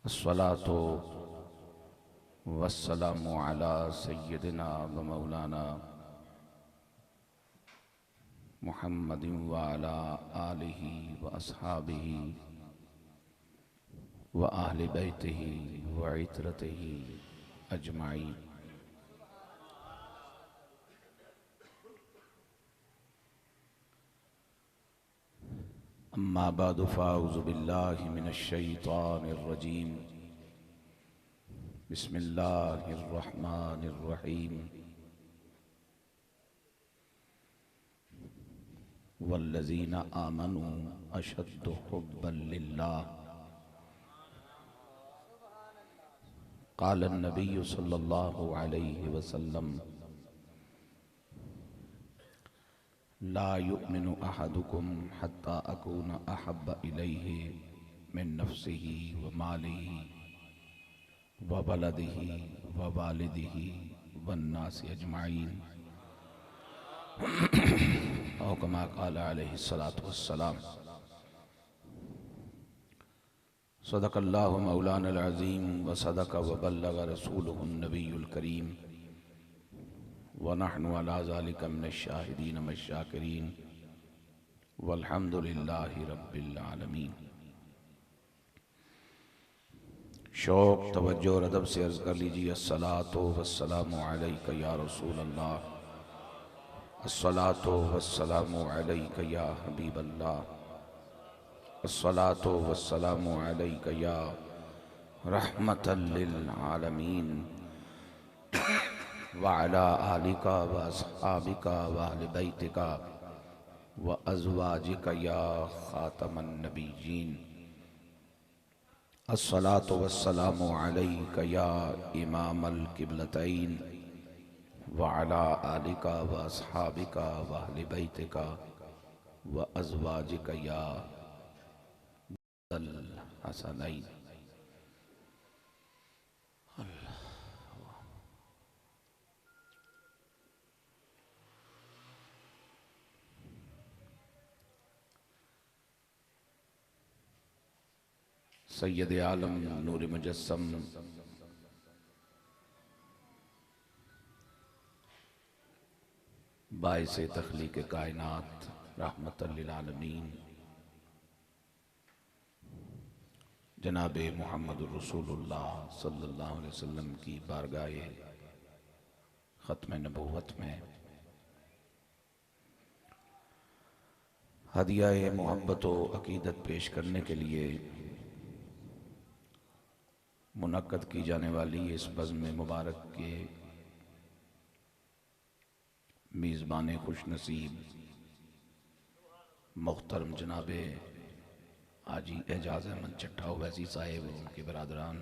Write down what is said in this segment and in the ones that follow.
अस्सलातु वस्सलामु अला सय्यदिना व मौलाना मुहम्मदिन व अला आलिहि व अस्हाबिहि व अहलि बैतिहि व इतरतिहि अजमाइन। अम्मा बअद फ़अऊज़ु बिल्लाहि मिनश शैतानिर रजीम। बिस्मिल्लाहिर रहमानिर रहीम। वल्लज़ीना आमनू अशद्दु हुब्बन लिल्लाह। क़ाल अन्नबिय्यु सल्लल्लाहु अलैहि वसल्लम ला युमिनु अहदुकुम हत्ता अकून अहब्ब इलैहि मिन नफ्सिही व मालिही व वलदिही व वालिदिही वन्नासि अजमाइन। औ कमा क़ाल अलैहिस्सलातु वस्सलाम। सदक़ल्लाहु मौलाना अज़ीम व सदक़ व बल्लग़ रसूलुहुन नबियुल करीम व नहनु अला ज़ालिका मिनश शाहिदीन वश्शाकिरीन वल्हम्दुलिल्लाहि रब्बिल आलमीन। शौक़ तवज्जो और अदब से अर्ज़ कर लीजिए, अस्सलातु वस्सलामु अलैका या रसूल अल्लाह, अस्सलातु वस्सलामु अलैका या हबीब अल्लाह, अस्सलातु वस्सलामु अलैका या रहमतल लिल आलमीन व अला आलिका व अस्हाबिका व अहलि बैतिका व अज़वाजिका या खातमन नबिय्यीन। अस्सलातु वस्सलामु अलैका या इमामल किबलतैन व अला आलिका व अस्हाबिका व अहलि बैतिका व अज़वाजिका या अल हसनैन। सैयद आलम नूर मुजस्सम बाइसे तख्लीक़ कायनात रहमतल लिल आलमीन जनाब मुहम्मदुर रसूलुल्लाह सल्लल्लाहु अलैहि वसल्लम की बारगाह ख़त्म नबूवत में हदिया मोहब्बत व अक़ीदत पेश करने के लिए मुनक्कद की जाने वाली इस बज़्म मुबारक के मीज़बान खुश नसीब मुहतरम जनाब हाजी एजाज अहमद चट्टा ओवैसी साहेब और उनके बरादरान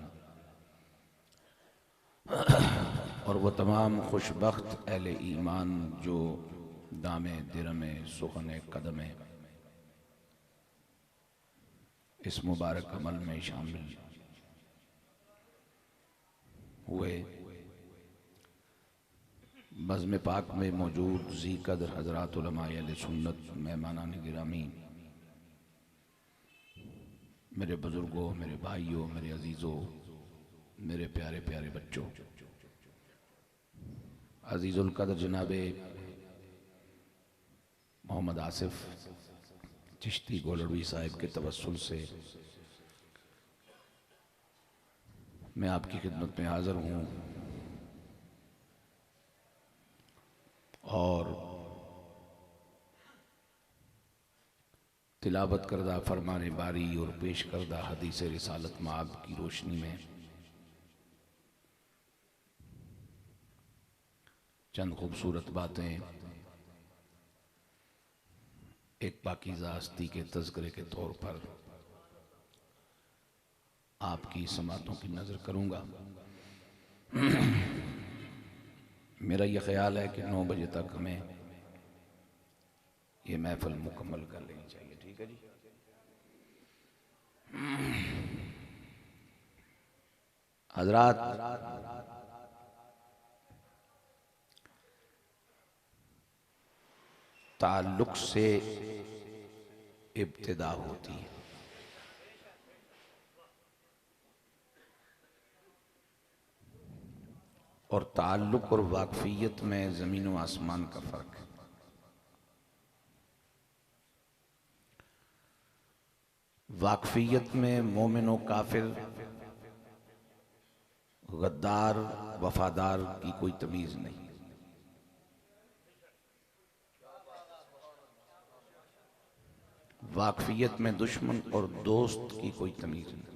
और वह तमाम खुशबख्त अहले ईमान जो दामे दिरमे सुखने कदमे इस मुबारक अमल में शामिल हुए, बज़्म पाक में मौजूद ज़ी कदर हज़रात उलमाए अहले सुन्नत मेहमानान गिरामी, मेरे बुज़ुर्गों, मेरे भाइयों, मेरे अजीज़ों, मेरे प्यारे प्यारे बच्चों, अजीज़ुल कदर जनाब मोहम्मद आसिफ चिश्ती गोलड़वी साहिब के तवस्सुल से मैं आपकी खिदमत में हाज़िर हूँ और तिलावत करदा फरमाने बारी और पेश करदा हदीस रिसालत माब की रोशनी में चंद खूबसूरत बातें एक पाकीज़ा हस्ती के तज़किरे के तौर पर आपकी समातों की नज़र करूँगा। मेरा यह ख्याल है कि 9 बजे तक हमें ये महफिल मुकम्मल कर लेनी चाहिए। ठीक है जी। हज़रात, ताल्लुक़ से इब्तिदा होती है। और ताल्लुक और वाकफियत में ज़मीन व आसमान का फ़र्क है। वाकफियत में मोमिन व काफिर, गद्दार वफादार की कोई तमीज़ नहीं। वाकफियत में दुश्मन और दोस्त की कोई तमीज़ नहीं।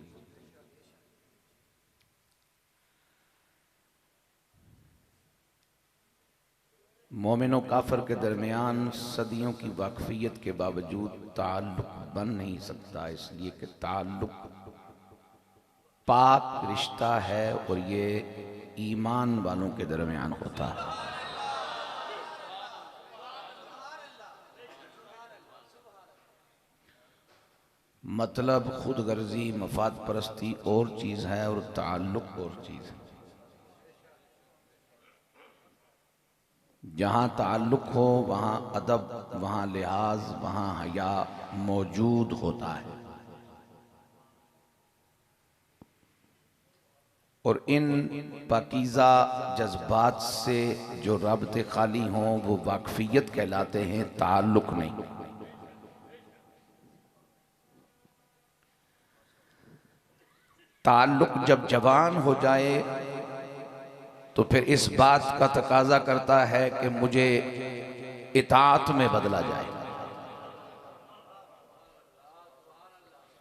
मोमिन और काफिर के दरमियान सदियों की वाकफियत के बावजूद ताल्लुक बन नहीं सकता, इसलिए कि ताल्लुक पाक रिश्ता है और ये ईमान वालों के दरमियान होता है। मतलब खुद गर्जी मफाद परस्ती और चीज़ है और ताल्लुक और चीज़ है। जहाँ ताल्लुक हो वहाँ अदब, वहाँ लिहाज, वहाँ हया मौजूद होता है। और इन पाकीज़ा जज्बात से जो रब्ते खाली हों वो वाकफियत कहलाते हैं, ताल्लुक नहीं। ताल्लुक जब जवान हो जाए तो फिर इस बात का तकाजा करता है कि मुझे इताअत में बदला जाए।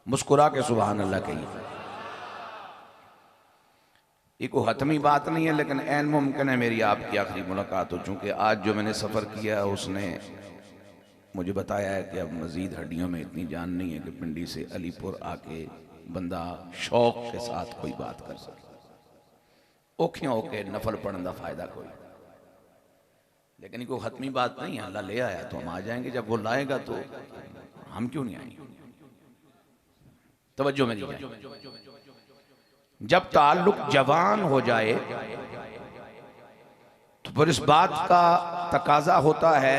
मुस्कुरा के सुभान अल्लाह कहिए। ये कोई हतमी बात नहीं है, लेकिन ऐन मुमकिन है मेरी आपकी आखिरी मुलाकात हो। चूंकि आज जो मैंने सफ़र किया उसने मुझे बताया है कि अब मज़ीद हड्डियों में इतनी जान नहीं है कि पिंडी से अलीपुर आके बंदा शौक के साथ कोई बात कर सके। औखियां होके नफल पढ़ने का फायदा कोई, लेकिन कोई हतमी बात नहीं है। अल्लाह ले आया तो हम आ जाएंगे, जब वो लाएगा तो हम क्यों नहीं आएंगे। तवज्जो मेरी जाए। जब ताल्लुक जवान हो जाए तो फिर इस बात का तकाजा होता है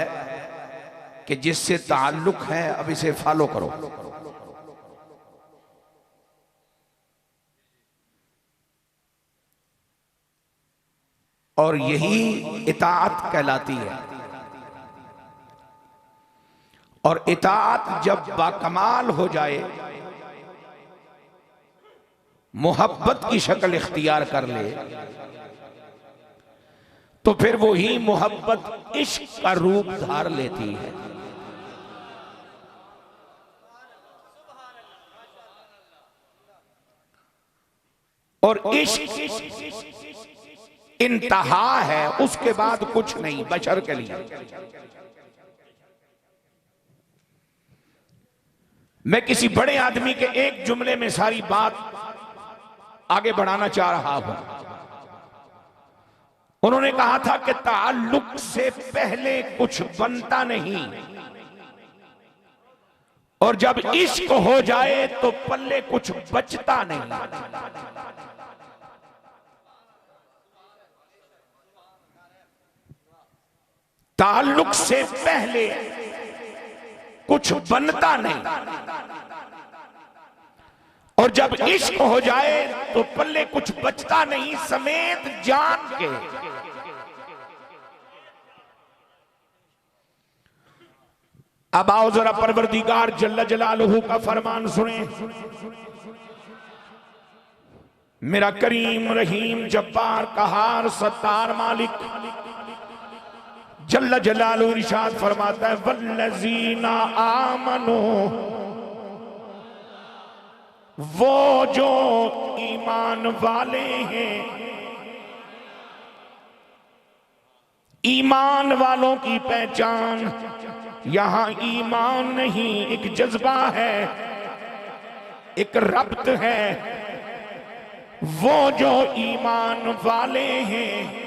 कि जिससे ताल्लुक है अब इसे फॉलो करो। और यही इताअत कहलाती है। और इताअत जब बाकमाल हो जाए, मोहब्बत की शक्ल इख्तियार कर ले, तो फिर वही मोहब्बत इश्क का रूप धार लेती है। और इश्क इंतहा है, उसके बाद कुछ नहीं बशर के लिए। मैं किसी बड़े आदमी के एक जुमले में सारी बात आगे बढ़ाना चाह रहा हूं। उन्होंने कहा था कि ताल्लुक से पहले कुछ बनता नहीं, और जब इश्क हो जाए तो पल्ले कुछ बचता नहीं। ताल्लुक से पहले कुछ बनता नहीं, और जब इश्क हो जाए तो पल्ले कुछ बचता नहीं, समेत जान के। अब आओ जरा परवरदिगार जल्ल जलालहू का फरमान सुने। मेरा करीम रहीम जब्बार कहार सत्तार मालिक जल्ल जलालहू इरशाद फरमाता है, वल्लज़ीना आमनू, वो जो ईमान वाले हैं। ईमान वालों की पहचान यहां ईमान नहीं, एक जज्बा है, एक रब्त है। वो जो ईमान वाले हैं,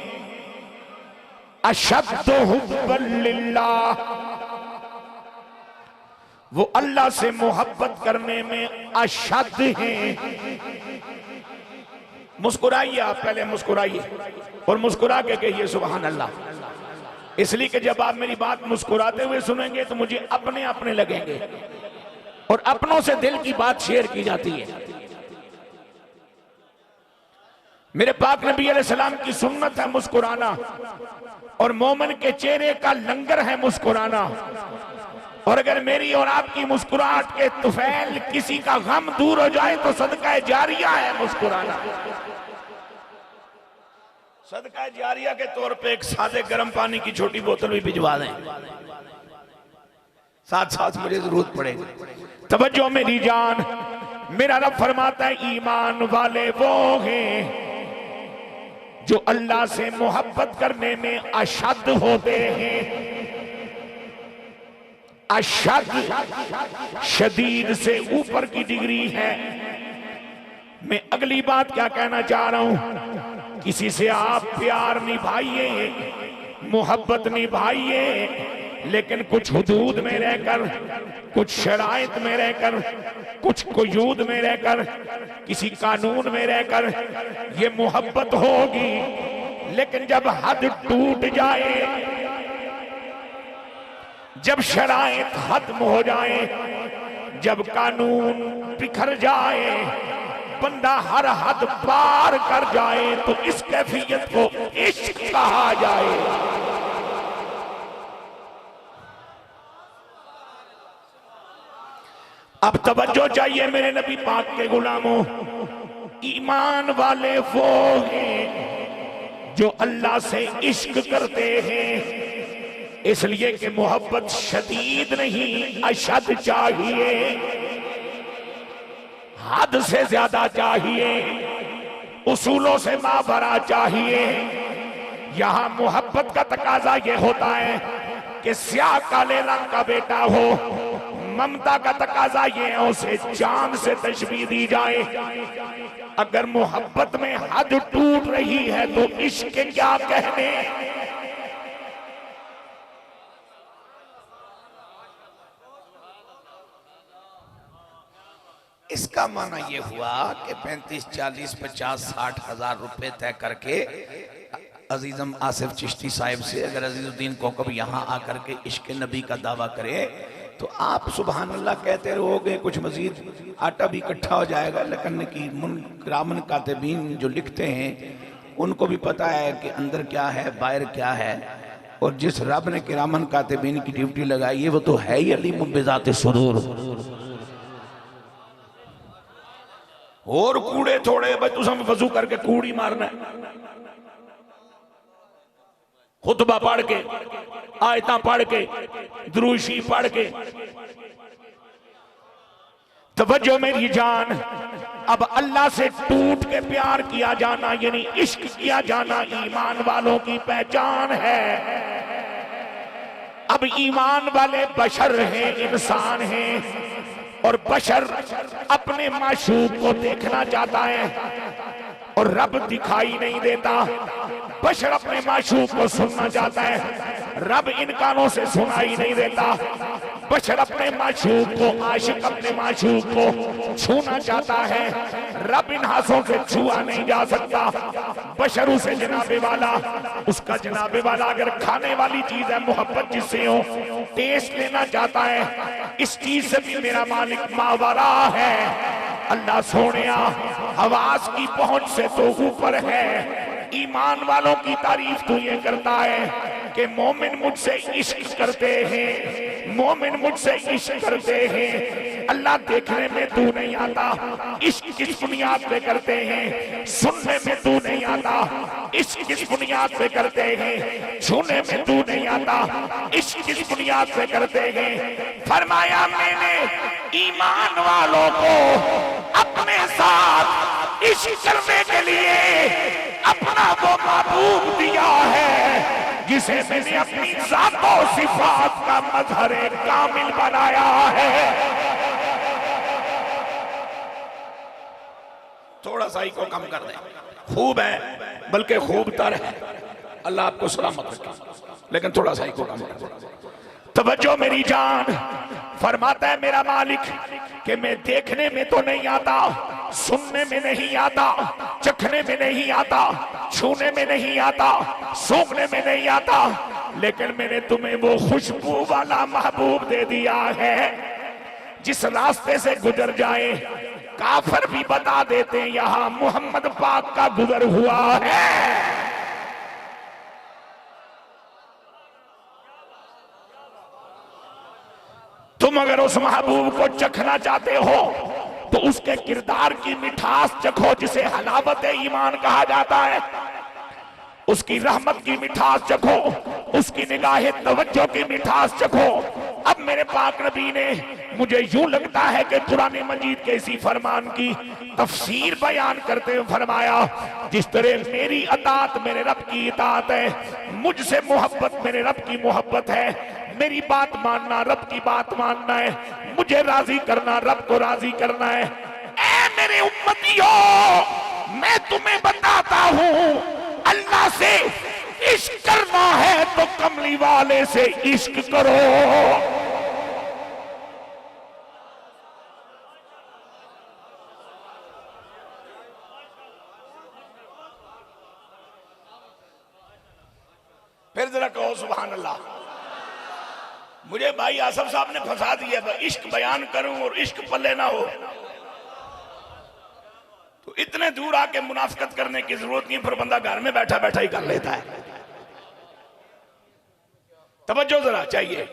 अशद्दु हुब्बन लिल्लाह, वो अल्लाह से मोहब्बत करने में अशद हैं। मुस्कुराइए, आप पहले मुस्कुराइए और मुस्कुरा के कहिए सुभान अल्लाह। इसलिए कि जब आप मेरी बात मुस्कुराते हुए सुनेंगे तो मुझे अपने अपने लगेंगे, और अपनों से दिल की बात शेयर की जाती है। मेरे पाक नबी अलैहिस्सलाम की सुन्नत है मुस्कुराना, और मोमिन के चेहरे का लंगर है मुस्कुराना। और अगर मेरी और आपकी मुस्कुराहट के तुफैल किसी का गम दूर हो जाए तो सदका जारिया है मुस्कुराना। सदका जारिया के तौर पे एक सादे गर्म पानी की छोटी बोतल भी भिजवा दें, साथ साथ मुझे जरूरत पड़ेगी। तवज्जो मेरी जान, मेरा रब फरमाता है ईमान वाले वो हैं जो अल्लाह से मोहब्बत करने में अशद होते हैं। अशद शदीद से ऊपर की डिग्री है। मैं अगली बात क्या कहना चाह रहा हूं, किसी से आप प्यार निभाइए, मोहब्बत निभाइए, लेकिन कुछ हुदूद में रहकर, कुछ शराइत में रहकर, कुछ कुयूद में रहकर, किसी कानून में रहकर ये मोहब्बत होगी। लेकिन जब हद टूट जाए, जब शराइत खत्म हो जाए, जब कानून बिखर जाए, बंदा हर हद पार कर जाए, तो इस कैफियत को इश्क कहा जाए। अब तवज्जो चाहिए मेरे नबी पाक के गुलामों, ईमान वाले वो हैं जो अल्लाह से इश्क करते हैं। इसलिए कि मोहब्बत शदीद नहीं, अशद चाहिए, हद से ज्यादा चाहिए, उसूलों से मावरा चाहिए। यहां मोहब्बत का तकाजा यह होता है कि स्याह काले रंग का बेटा हो, ममता का तकाजा ये है उसे चांद से तशबीह दी जाए। अगर मोहब्बत में हद टूट रही है तो इश्क के क्या कहने। इसका माना ये हुआ कि 35, 40, 50, 60 हजार रुपए तय करके अजीजम आसिफ चिश्ती साहिब से अगर अजीजुद्दीन कोकब यहाँ आकर के इश्क नबी का दावा करे तो आप सुभान अल्लाह कहते रहोगे, कुछ मजीद आटा भी इकट्ठा हो जाएगा। लेकिन की किरामन कातिबीन जो लिखते हैं उनको भी पता है कि अंदर क्या है, बाहर क्या है। और जिस रब ने किरामन कातिबीन की ड्यूटी लगाई है वो तो है ही अलीम बिज़ात सुरूर। और कूड़े थोड़े भाई तुम वजू करके कूड़ी मारना है, खुतबा पढ़ के, आयता पढ़ के, दुरूशी पढ़ के। तवज्जो मेरी जान, अब अल्लाह से टूट के प्यार किया जाना यानी इश्क किया जाना ईमान वालों की पहचान है। अब ईमान वाले बशर हैं, इंसान हैं, और बशर अपने माशूक को देखना चाहता है और रब दिखाई नहीं देता। बशर अपने माशूक को सुनना चाहता है, रब इन कानों से सुनाई नहीं देता। बशर अपने माशूक को, आशिक अपने माशूक को छूना चाहता है, रब इन हाथों से छुआ नहीं जा सकता। बशर उसे जनाबे वाला, उसका जनाबे वाला अगर खाने वाली चीज है, मोहब्बत जिससे हो, टेस्ट लेना चाहता है, इस चीज से भी मेरा मालिक मावरा है। अल्लाह सोनिया हवास की पहुंच से तो ऊपर है। ईमान वालों की तारीफ तो ये करता है कि मोमिन मुझसे इश्क करते हैं, मोमिन मुझसे इश्क करते हैं। अल्लाह देखने में तू नहीं आता, इश्क किस बुनियाद पे करते हैं। सुनने में तू नहीं आता, इश्क किस बुनियाद पे करते हैं। छूने में तू नहीं आता, इश्क किस बुनियाद पे करते हैं। फरमाया मैंने ईमान वालों को अपने साथ इश्क करने के लिए अपना वो महबूब दिया है जिसे मैंने अपनी ज़ातो सिफात का मजहर कामिल बनाया है। थोड़ा सा ही को कम कर दे, खूब है बल्कि खूब तर है, अल्लाह आपको सलामत रखे, लेकिन थोड़ा सा ही को कम कर दे। तवज्जो मेरी जान, फरमाता है मेरा मालिक कि मैं देखने में तो नहीं आता, सुनने में नहीं आता, चखने में नहीं आता, छूने में नहीं आता, सूंघने में नहीं आता, लेकिन मैंने तुम्हें वो खुशबू वाला महबूब दे दिया है जिस रास्ते से गुजर जाए काफिर भी बता देते हैं यहां मोहम्मद पाक का गुजर हुआ है। तुम अगर उस महबूब को चखना चाहते हो तो उसके किरदार की मिठास चखो, जिसे हलावत ईमान कहा जाता है। उसकी रहमत की मिठास चखो, उसकी निगाहे तवज्जो की मिठास चखो। अब मेरे पाक नबी ने, मुझे यूं लगता है कि कुरान मजीद के इसी फरमान की तफसीर बयान करते हुए फरमाया, जिस तरह मेरी अतात मेरे रब की इतात है, मुझसे मोहब्बत मेरे रब की मोहब्बत है, मेरी बात मानना रब की बात मानना है, मुझे राजी करना रब को राजी करना है। ऐ मेरे उम्मतियों, मैं तुम्हें बताता हूं, अल्लाह से इश्क करना है तो कमली वाले से इश्क करो। फिर जरा कहो सुभान अल्लाह। मुझे भाई आसफ साहब ने फंसा दिया, इश्क बयान करूं और इश्क पल्ले ना हो, तो इतने दूर आके मुनाफिकत करने की जरूरत नहीं, फिर बंदा घर में बैठा बैठा ही कर लेता है। तवज्जो जरा चाहिए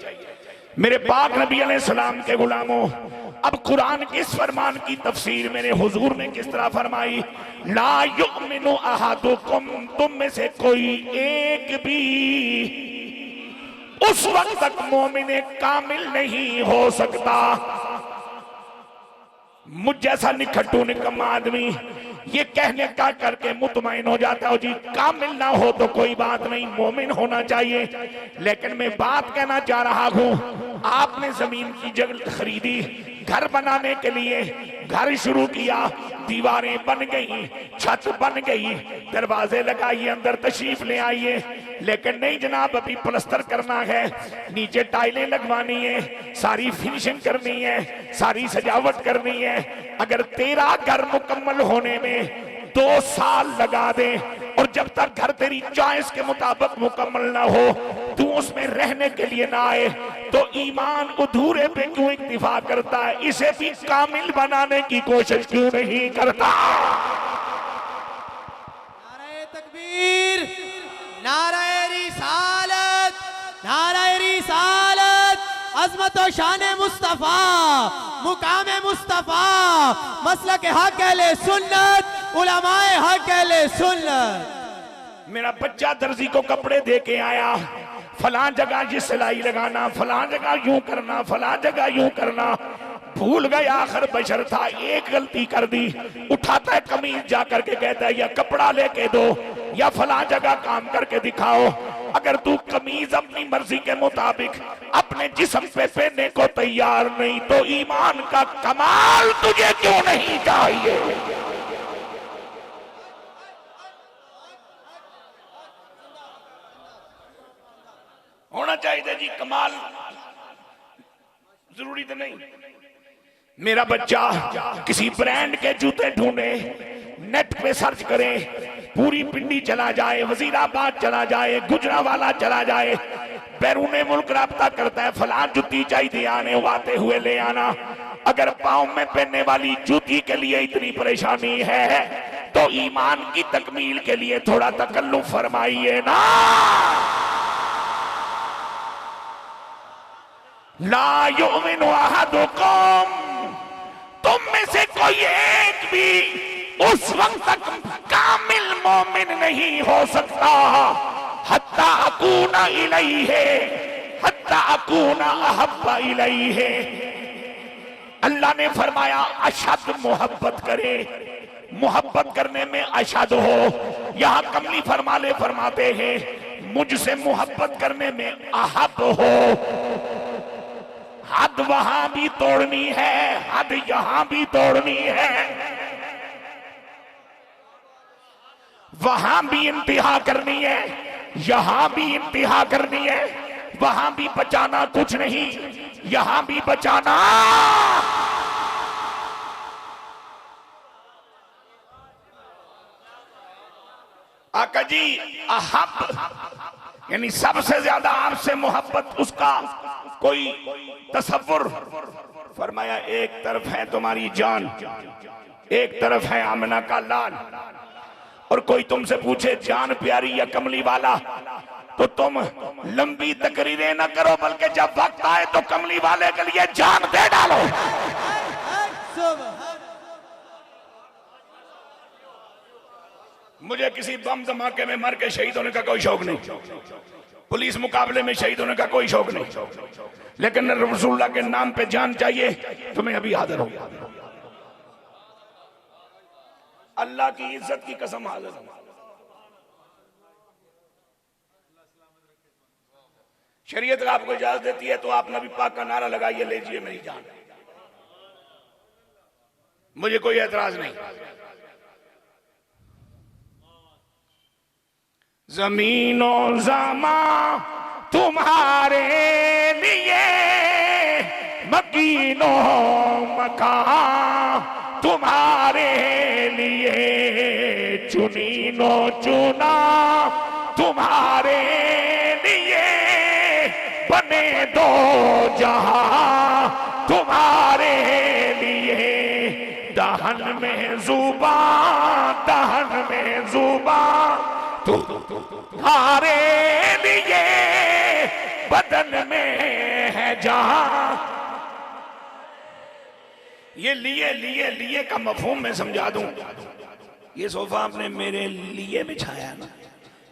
मेरे पाक नबी अलैहिस्सलाम के गुलामों। अब कुरान के इस फरमान की तफसीर मेरे हुजूर ने किस तरह फरमाई, ला युमिनु अहादुकुम, तुम में से कोई एक भी उस वक्त तक मोमिन कामिल नहीं हो सकता। मुझ जैसा निखट्टू निकम्मा आदमी ये कहने का करके मुतमईन हो जाता है, जी कामिल ना हो तो कोई बात नहीं, मोमिन होना चाहिए। लेकिन मैं बात कहना चाह रहा हूं, आपने जमीन की जगह खरीदी, घर बनाने के लिए घर शुरू किया, दीवारें बन गई, छत बन गई, दरवाजे लगाइए, अंदर तशरीफ ले आइए, लेकिन नहीं जनाब अभी प्लस्तर करना है, नीचे टाइलें लगवानी है, सारी फिनिशिंग करनी है, सारी सजावट करनी है। अगर तेरा घर मुकम्मल होने में 2 साल लगा दे और जब तक घर तेरी चॉइस के मुताबिक मुकम्मल ना हो, तू उसमें रहने के लिए ना आए, तो ईमान अधूरे पे क्यों इक्तिफा करता है? इसे भी कामिल बनाने की कोशिश क्यों नहीं करता? नारे तकबीर, नारे रिसालत, नारे रिसालत, अज़मत व शान मुस्तफा, मुकाम मुस्तफा, मसलक हक अहले सुन्नत, उलमाए हक अहले सुन्नत। मेरा बच्चा दर्जी को कपड़े दे के आया, फलां जगह ये सिलाई लगाना, फलां जगह यूं करना, फलां जगह यूं करना, भूल गया आखिर बशर था, एक गलती कर दी, उठाता है कमीज जाकर के कहता है या कपड़ा लेके दो या फलां जगह काम करके दिखाओ। अगर तू कमीज अपनी मर्जी के मुताबिक अपने जिस्म पे पहनने को तैयार नहीं, तो ईमान का कमाल तुझे क्यों नहीं चाहिए? होना चाहिए जी कमाल, जरूरी तो नहीं। मेरा बच्चा किसी ब्रांड के जूते ढूंढे, नेट पे सर्च करे, पूरी पिंडी चला जाए, वजीराबाद चला जाए, गुजरावाला चला जाए, बैरूने मुल्क राब्ता करता है, फलां जूती चाहिए आने आते हुए ले आना। अगर पाँव में पहनने वाली जूती के लिए इतनी परेशानी है तो ईमान की तकमील के लिए थोड़ा तकल्लुफ फरमाइए ना। ला युमिनु अहदुकुम, तुम में से कोई एक भी उस वक्त तक कामिल मोमिन नहीं हो सकता, हत्ता अकूना इलैहि, हत्ता अकूना अहब्बा इलैहि। अल्लाह ने फरमाया अशद मोहब्बत करे, मोहब्बत करने में अशद हो। यहां कमली फरमाते हैं मुझसे मोहब्बत करने में अहब हो। हद वहां भी तोड़नी है, हद यहां भी तोड़नी है, वहां भी इंतहा करनी है, यहां भी इंतहा करनी है, वहां भी बचाना कुछ नहीं, यहां भी बचाना। आका जी अहब यानी सबसे ज्यादा आपसे मोहब्बत उसका कोई तसव्वुर। फरमाया एक तरफ है तुम्हारी जान, एक तरफ है आमना का लाल, और कोई तुमसे पूछे जान प्यारी या कमली वाला, तो तुम लंबी तकरीरें न करो, बल्कि जब वक्त आए तो कमली वाले के लिए जान दे डालो। मुझे किसी बम धमाके में मर के शहीद होने का कोई शौक नहीं, पुलिस मुकाबले में शहीद होने का कोई शौक नहीं, लेकिन रसूलुल्लाह के नाम पे जान चाहिए तो मैं अभी हाजिर हूं। अल्लाह की इज्जत की कसम हाजिर हूं। शरीयत आपको इजाजत देती है तो आप नबी पाक का नारा लगाइए, लीजिए मेरी जान, मुझे कोई एतराज नहीं। जमीनो जमा तुम्हारे लिए, मकीनो मकान तुम्हारे लिए, चुनीनो चुना तुम्हारे लिए, बने दो जहां तुम्हारे लिए। दहन में जुबान, दहन में जुबान तुम्हारे लिए, बदन में है जहां। ये लिए लिए लिए का मफहूम मैं समझा दूं। ये सोफा आपने मेरे लिए बिछाया ना,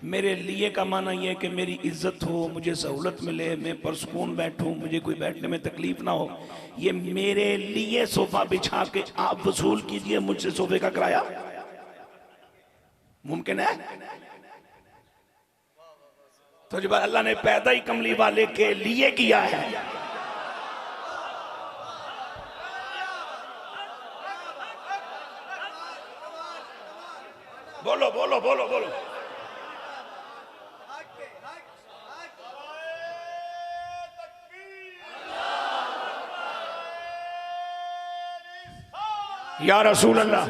मेरे लिए का माना यह कि मेरी इज्जत हो, मुझे सहूलत मिले, मैं परसकून बैठूं, मुझे कोई बैठने में तकलीफ ना हो। ये मेरे लिए सोफा बिछा के आप वसूल कीजिए मुझसे सोफे का किराया, मुमकिन है? तो जब अल्लाह ने पैदा ही कमली वाले के लिए किया है, बोलो बोलो बोलो बोलो, या रसूल अल्लाह,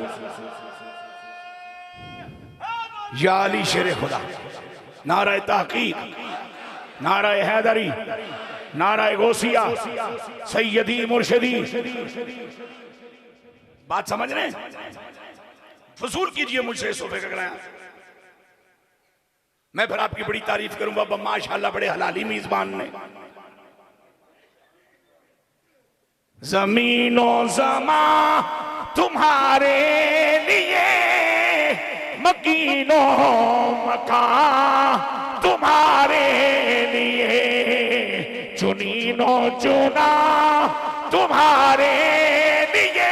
या अली शेर खुदा, नाराए तहकीक, नाराए हैदरी, नाराए गौसिया, सैयदी मुर्शिदी। बात समझ रहे हैं? फजूल कीजिए मुझसे सोफे का किराया, मैं फिर आपकी बड़ी तारीफ करूंगा, माशाअल्लाह बड़े हलाली मेजबान ने। जमीनो जमा तुम्हारे लिए, मकीनो मकान तुम्हारे लिए, चुनीनो चुना तुम्हारे लिए,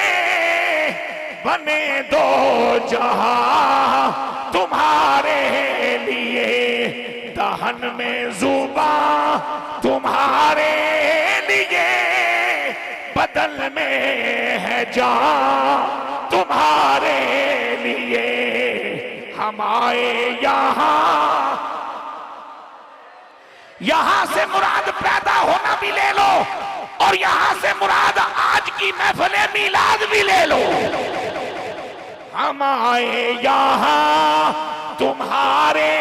बने दो जहां तुम्हारे लिए। दहन में जुबान तुम्हारे लिए, बदल में है जान तुम्हारे लिए। हम आए यहां से मुराद पैदा होना भी ले लो, और यहां से मुराद आज की महफिल मिलाद भी ले लो। हम आए यहां तुम्हारे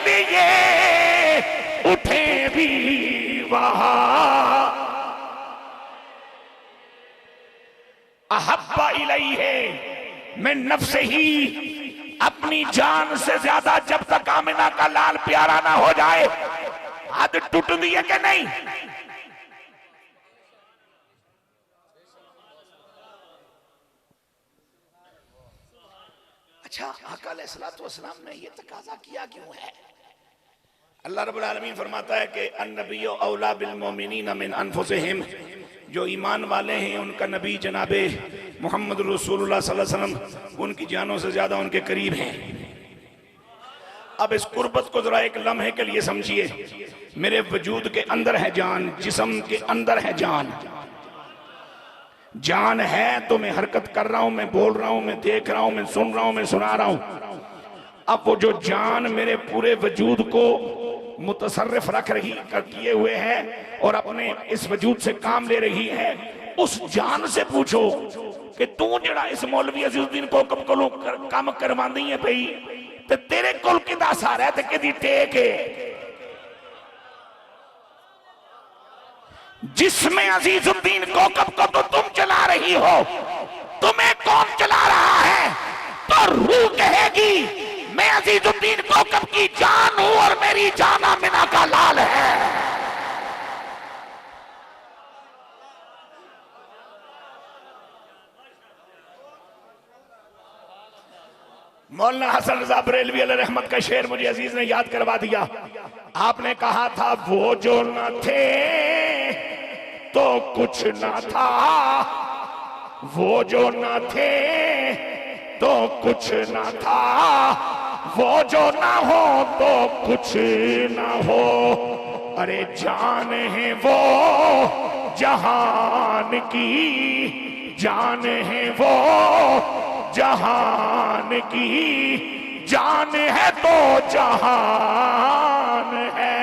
लिए, उठे भी वहां। अहब्बा इलैहि मिन नफ्सिही, अपनी जान से ज्यादा जब तक आमिना का लाल प्यारा ना हो जाए, हद टूट दी है कि नहीं? अच्छा, आका अलैहिस्सलातु वस्सलाम ने ये तकाजा किया क्यों है? अल्लाह रब्बुल आलमीन फरमाता है कि अन्नबिय्यु औला बिल मोमिनीन मिन अनफुसिहिम, जो ईमान वाले हैं उनका नबी जनाबे मोहम्मद रसूलुल्लाह सल्लल्लाहु अलैहि वसल्लम उनकी जानों से ज्यादा उनके करीब हैं। अब इस कुर्बत को जरा एक लम्हे के लिए समझिए। मेरे वजूद के अंदर है जान, जिस्म के अंदर है जान। जान है तो मैं हरकत कर रहा हूं, मैं बोल रहा हूं, मैं देख रहा हूं, मैं सुन रहा हूं, मैं सुना रहा हूं। अब वो जो जान मेरे पूरे वजूद को मुतसर्रिफ रख रही किए हुए है और अपने इस वजूद से काम ले रही है, उस जान से पूछो कि तू जड़ा इस मौलवी अजीजुद्दीन को कब कोलों काम करवांदी है पई, ते तेरे कोल किदा सारा ते किदी टेक है? जिसमें अजीजुद्दीन कोकब को तो तुम चला रही हो, तुम्हें कौन चला रहा है? तो रूह कहेगी मैं अजीजुद्दीन कोकब की जान हूं और मेरी जान आमिना का लाल है। मौलाना हसन रजा बरेलवी अलैहि रहमत का शेर मुझे अजीज ने याद करवा दिया। आपने कहा था वो जो न थे तो कुछ न था, वो जो न थे तो कुछ न था, वो जो ना हो तो कुछ ना हो। अरे जान है वो जहान की, जान है वो जहान की, जान है तो जहान है।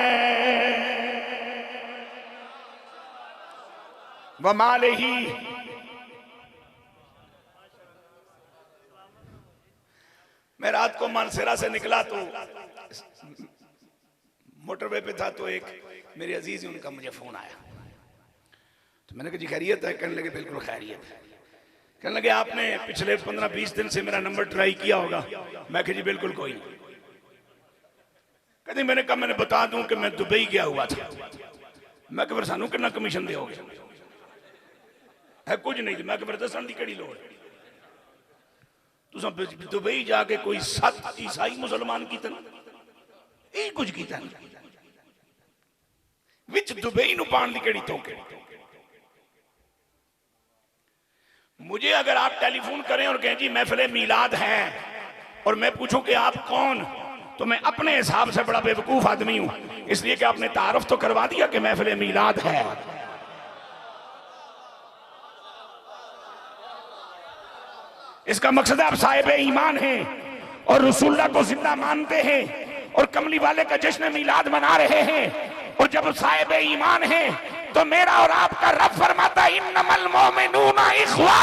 वमाल ही मैं रात को मानसेरा से निकला तो मोटरवे पे था, तो एक मेरे अजीज उनका मुझे फोन आया। तो मैंने कहा जी खैरियत है? कहने लगे बिल्कुल खैरियत है। कहने लगे आपने पिछले 15-20 दिन से मेरा नंबर ट्राई किया होगा। मैं कहा जी बिल्कुल कोई नहीं। कहते मैंने कहा मैंने बता दूं कि मैं दुबई गया हुआ था। मैं कहा फिर सानू कितना कमीशन दोगे? है कुछ नहीं। मैं कहा फिर दसन की कड़ी लोड़, तुम दुबई जाके कोई 7 ईसाई मुसलमान की यही कुछ किया विच दुबई नु पान दी कड़ी तोके। मुझे अगर आप टेलीफोन करें और कहें जी महफिल मीलाद है और मैं पूछूं कि आप कौन, तो मैं अपने हिसाब से बड़ा बेवकूफ आदमी हूं, इसलिए कि आपने तारुफ तो करवा दिया कि महफिल मीलाद है। इसका मकसद आप साहिब ईमान हैं और रसूलुल्लाह को जिंदा मानते हैं और कमली वाले का जश्न मीलाद मना रहे हैं। और जब साहिब ईमान हैं तो मेरा और आपका रब फरमाता इन्नमल मोमिनूना इख्वा।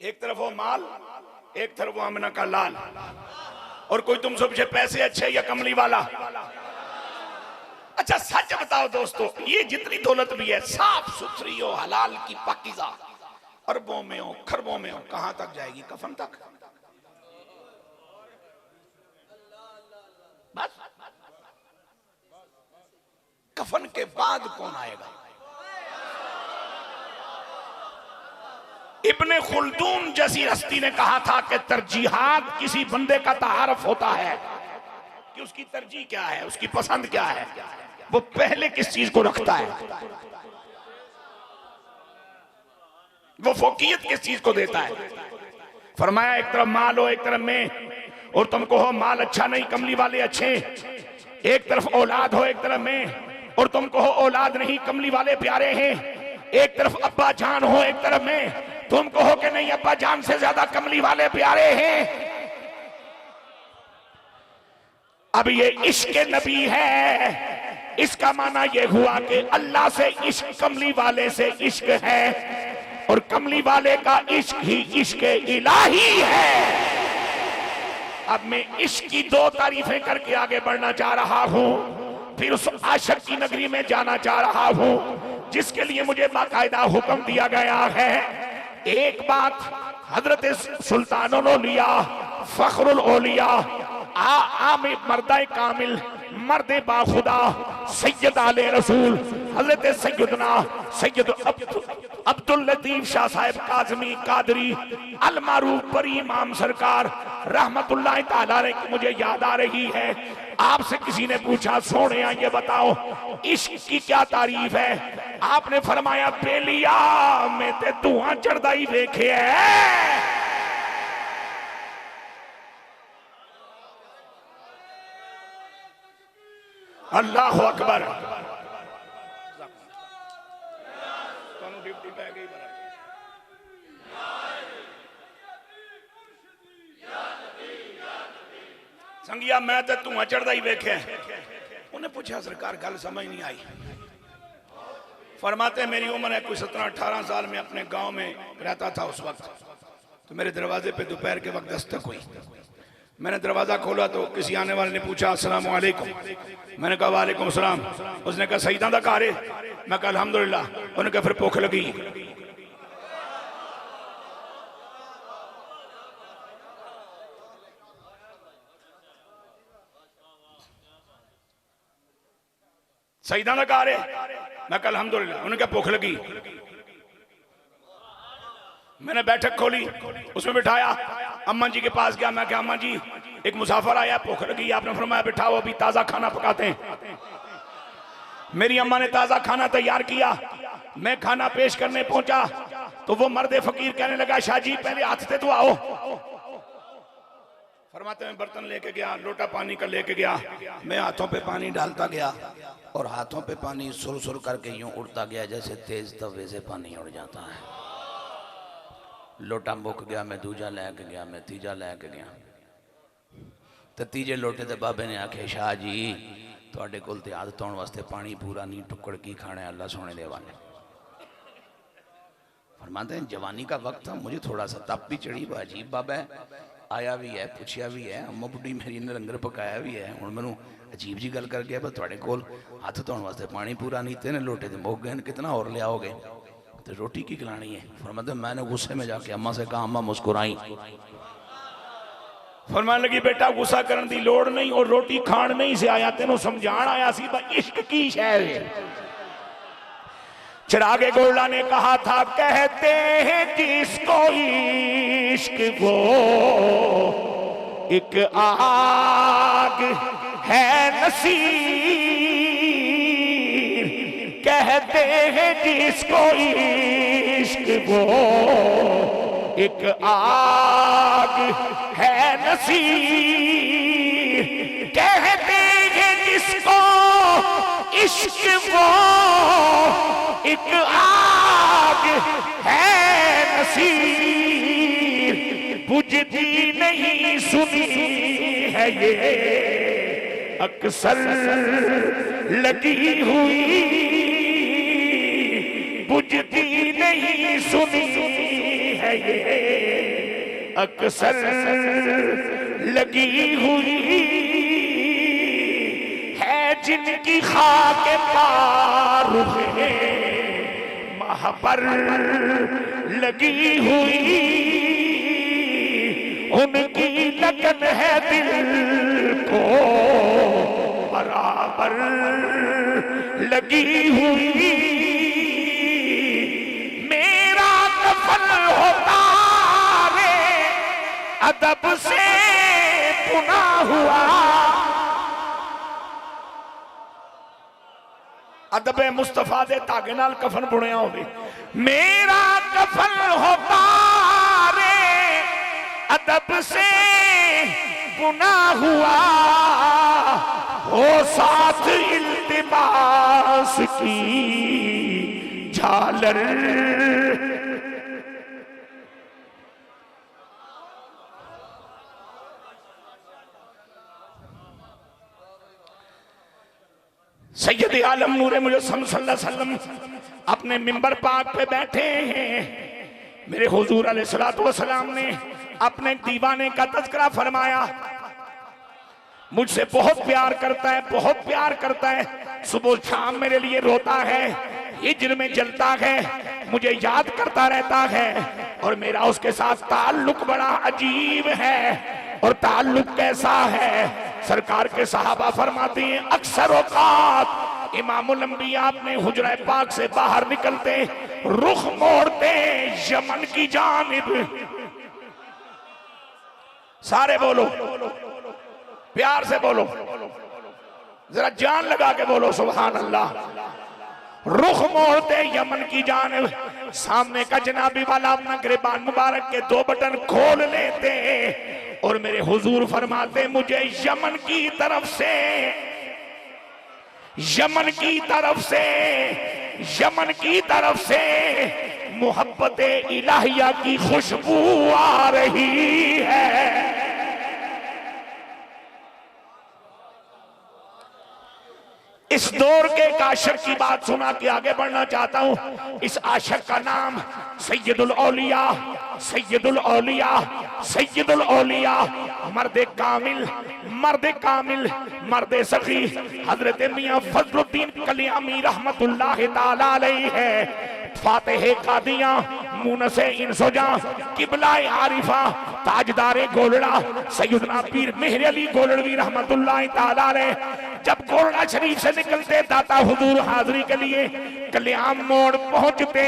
एक तरफ वो माल, एक तरफ वो आमिना का लाल, और कोई तुम सबसे पैसे अच्छे या कमली वाला। अच्छा सच बताओ दोस्तों, ये जितनी दौलत भी है साफ सुथरी हो, हलाल की पाकीज़ा, अरबों में हो खरबों में हो, कहां तक जाएगी? कफन तक। बस कफन के बाद कौन आएगा? इब्ने खुल्दून जैसी हस्ती ने कहा था कि तरजीहात किसी बंदे का तारफ होता है कि उसकी तरजीह क्या है, उसकी पसंद क्या है, वो पहले किस चीज को रखता है, वो फोकियत किस चीज को देता है। फरमाया एक तरफ माल हो एक तरफ में, और तुमको हो माल अच्छा नहीं कमली वाले अच्छे। एक तरफ औलाद हो एक तरफ में, और तुमको हो औलाद नहीं कमली वाले प्यारे हैं। एक तरफ अब्बा जान हो एक तरफ में, तुम कहो कि नहीं अब्बा जान से ज्यादा कमली वाले प्यारे हैं। अब ये इश्क नबी है, इसका माना ये हुआ कि अल्लाह से इश्क, कमली वाले से इश्क है, और कमली वाले का इश्क ही इश्क इलाही है। अब मैं इश्क की 2 तारीफें करके आगे बढ़ना चाह रहा हूं, फिर उस आशिक की नगरी में जाना चाह रहा हूं जिसके लिए मुझे बाकायदा हुक्म दिया गया है। एक बात हजरत सुल्तानुल औलिया फखरुल औलिया आमिर मर्दे कामिल मर्दे बाखुदा सैयद आले रसूल हजरत सैयदना सैयद अब्दुल लतीफ शाह साहब काज़मी कादरी अल मारूफ परी इमाम सरकार रहमतुल्लाह ताला ने मुझे याद आ रही है। आपसे किसी ने पूछा सोने ये बताओ इश्क की क्या तारीफ है? आपने फरमाया बेलिया में ते धुआं चढ़दा ही देखे है। अल्लाह अकबर। संगिया मैं तो धुआं चढ़दा ही वेखे। उन्हें पूछा सरकार गल समझ नहीं आई। फरमाते हैं मेरी उम्र है कोई 17-18 साल में अपने गांव में रहता था उस वक्त, तो मेरे दरवाजे पे दोपहर के वक्त दस्तक हुई। मैंने दरवाजा खोला तो किसी आने वाले ने पूछा अस्सलाम वालेकुम। मैंने कहा वालेकुम सलाम। उसने कहा सईदा दा घर है? मैं कहा अल्हम्दुलिल्लाह। उन्होंने कहा फिर भुख लगी? सईदा दा घर है? मैं कहा अल्हम्दुलिल्लाह। उन्होंने कहा भुख लगी? मैंने बैठक खोली, उसमें बिठाया, अम्मा जी के पास गया। मैं क्या अम्मा जी एक मुसाफिर आया, भूख लगी, आपने फरमाया बिठाओ अभी ताजा खाना पकाते हैं। मेरी अम्मा ने ताजा खाना तैयार किया। मैं खाना पेश करने पहुंचा तो वो मर्द फकीर कहने लगा शाह जी पहले हाथ से तो आओ। फरमाते हैं बर्तन लेके गया, लोटा पानी का लेके गया, मैं हाथों पे पानी डालता गया और हाथों पे पानी सुर सुर करके यूं उड़ता गया जैसे तेज तवे से पानी उड़ जाता है। लोटा मुक गया, मैं दूजा लैके गया, मैं तीजा लैके गया, तो तीजे लोटे ते बाबे ने आखे शाह जी तुहाडे कोल ते हाथ धोने वास्ते पानी पूरा नहीं, टुकड़ की खाने, अल्लाह सोने दे वाले। फरमाते हैं जवानी का वक्त था, मुझे थोड़ा सा तप भी चढ़ी, अजीब बाबा है, आया भी है, पूछया भी है, अम्मा बुढ़ी मेरी ने लंगर पकाया भी है, हुण मैनू अजीब जी गल कर गया पर तुहाडे कोल हाथ धोने वास्ते पानी पूरा नहीं, तेने लोटे ते मुक गए, कितना और लियाओगे, तो रोटी की खिलानी है। फरमाते मैंने गुस्से में जाके अम्मा से कहा, अम्मा मुस्कुराई। फरमान लगी बेटा गुस्सा करने की लोड़ नहीं, और रोटी खान नहीं से आया, तेनों समझाण आया सी इश्क की शहर है। चिरागे गोल्डा ने कहा था कहते हैं जिसको इश्क वो एक आग है नसीर, कहते हैं जिसको इश्क वो एक आग है नसीर, कहते हैं जिसको इश्क वो एक आग है नसीर, बुझती नहीं सुनी है ये अक्सर लगी हुई, बुझती नहीं सुनी है ये अक्सर लगी हुई है, जिनकी खाक पारुख पर लगी हुई, उनकी लगन है दिल को बराबर लगी हुई, मेरा कफन होता रे अदब से पुना हुआ, अदब मुस्तफा दे धागे नाल कफन बुनिया होवे, मेरा कफन होता रे अदब से बुना हुआ, हो साथ इल्तिमास की झालर, सैयद आलम नूरे मुजस्सम सल्लल्लाहु अलैहि वसल्लम अपने मिंबर पाक पे बैठे हैं। मेरे हुजूर अलैहिस्सलातु वस्सलाम ने अपने दीवाने का तज़किरा फरमाया, मुझसे बहुत प्यार करता है, बहुत प्यार करता है, सुबह शाम मेरे लिए रोता है, हिज्र में जलता है, मुझे याद करता रहता है, और मेरा उसके साथ ताल्लुक बड़ा अजीब है। और ताल्लुक कैसा है? सरकार के सहाबा फरमाते हैं अक्सर औकात इमामुल अंबिया अपने हुजरा पाक से बाहर निकलते रुख मोड़ते यमन की जानिब। सारे बोलो, प्यार से बोलो, जरा जान लगा के बोलो सुभान अल्लाह। रुख मोड़ते यमन की जानिब, सामने का जनाबी वाला अपना गिरबान मुबारक के 2 बटन खोल लेते और मेरे हुजूर फरमाते मुझे यमन की तरफ से, यमन की तरफ से, यमन की तरफ से मोहब्बत इलाहिया की खुशबू आ रही है। इस दौर के एक आशिक की बात सुना के आगे बढ़ना चाहता हूं। इस आशिक का नाम सैयदुल औलिया, सैयदुल औलिया, सैयदुल औलिया, मर्द कामिल, मर्द कामिल, मर्द सखी हजरत मियां फजलुद्दीन कलियामी रहमतुल्लाह ताला अलैहि है। फातिह कादिया, मुनसे इंसुजा, किबलाए आरिफा, ताजदारे गोलड़ा, सैयदना पीर मेहर अली गोलड़वी रहमतुल्लाह ताला अलैह जब गोलड़ा शरीफ से निकलते दाता हुजूर हाजिरी के लिए कल्याण मोड़ पहुंचते,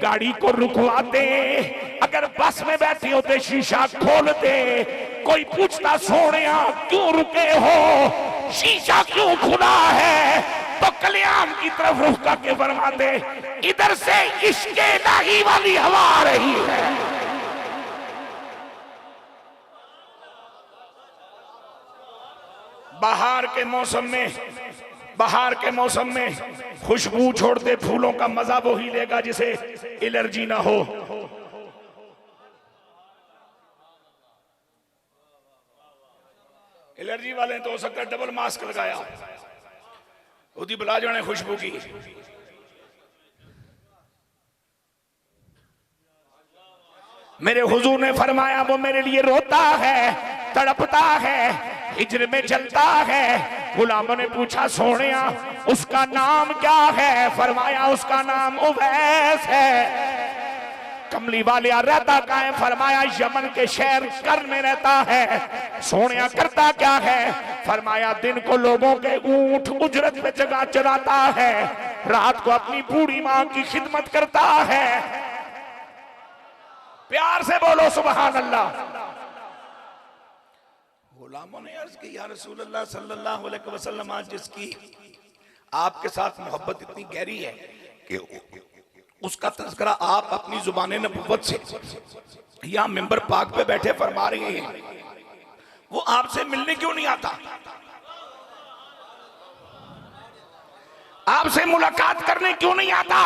गाड़ी को रुकवाते, अगर बस में बैठे होते शीशा खोलते, कोई पूछता सोनिया क्यों रुके हो, शीशा क्यों खुला है, तो कल्याण की तरफ रुख करके फरमाते इधर से इश्के इलाही वाली हवा आ रही है। बाहर के मौसम में, बाहर के मौसम में खुशबू छोड़ते फूलों का मजा वो ही लेगा जिसे एलर्जी ना हो। एलर्जी वाले तो हो सकता है डबल मास्क लगाया, उदी बुला जाने खुशबू की। मेरे हुजूर ने फरमाया वो मेरे लिए रोता है, तड़पता है, हिजर में चलता है। गुलामों ने पूछा सोनिया उसका नाम क्या है, फरमाया उसका नाम उवैस है। कमली वाले रहता कहाँ है, फरमाया यमन के शहर कर में रहता है। सोनिया करता क्या है, फरमाया दिन को लोगों के ऊंट उजरत पे जगह चराता है, रात को अपनी बूढ़ी मां की खिदमत करता है। प्यार से बोलो सुभान अल्लाह। गुलामों ने अर्ज की या रसूल अल्लाह सल्लल्लाहु अलैहि वसल्लम, आज जिसकी आपके साथ मोहब्बत इतनी गहरी है कि उसका तज़किरा आप अपनी जुबान नबुव्वत से या मिंबर पाक पे बैठे फरमा रहे हैं, वो आपसे मिलने क्यों नहीं आता, आपसे मुलाकात करने क्यों नहीं आता?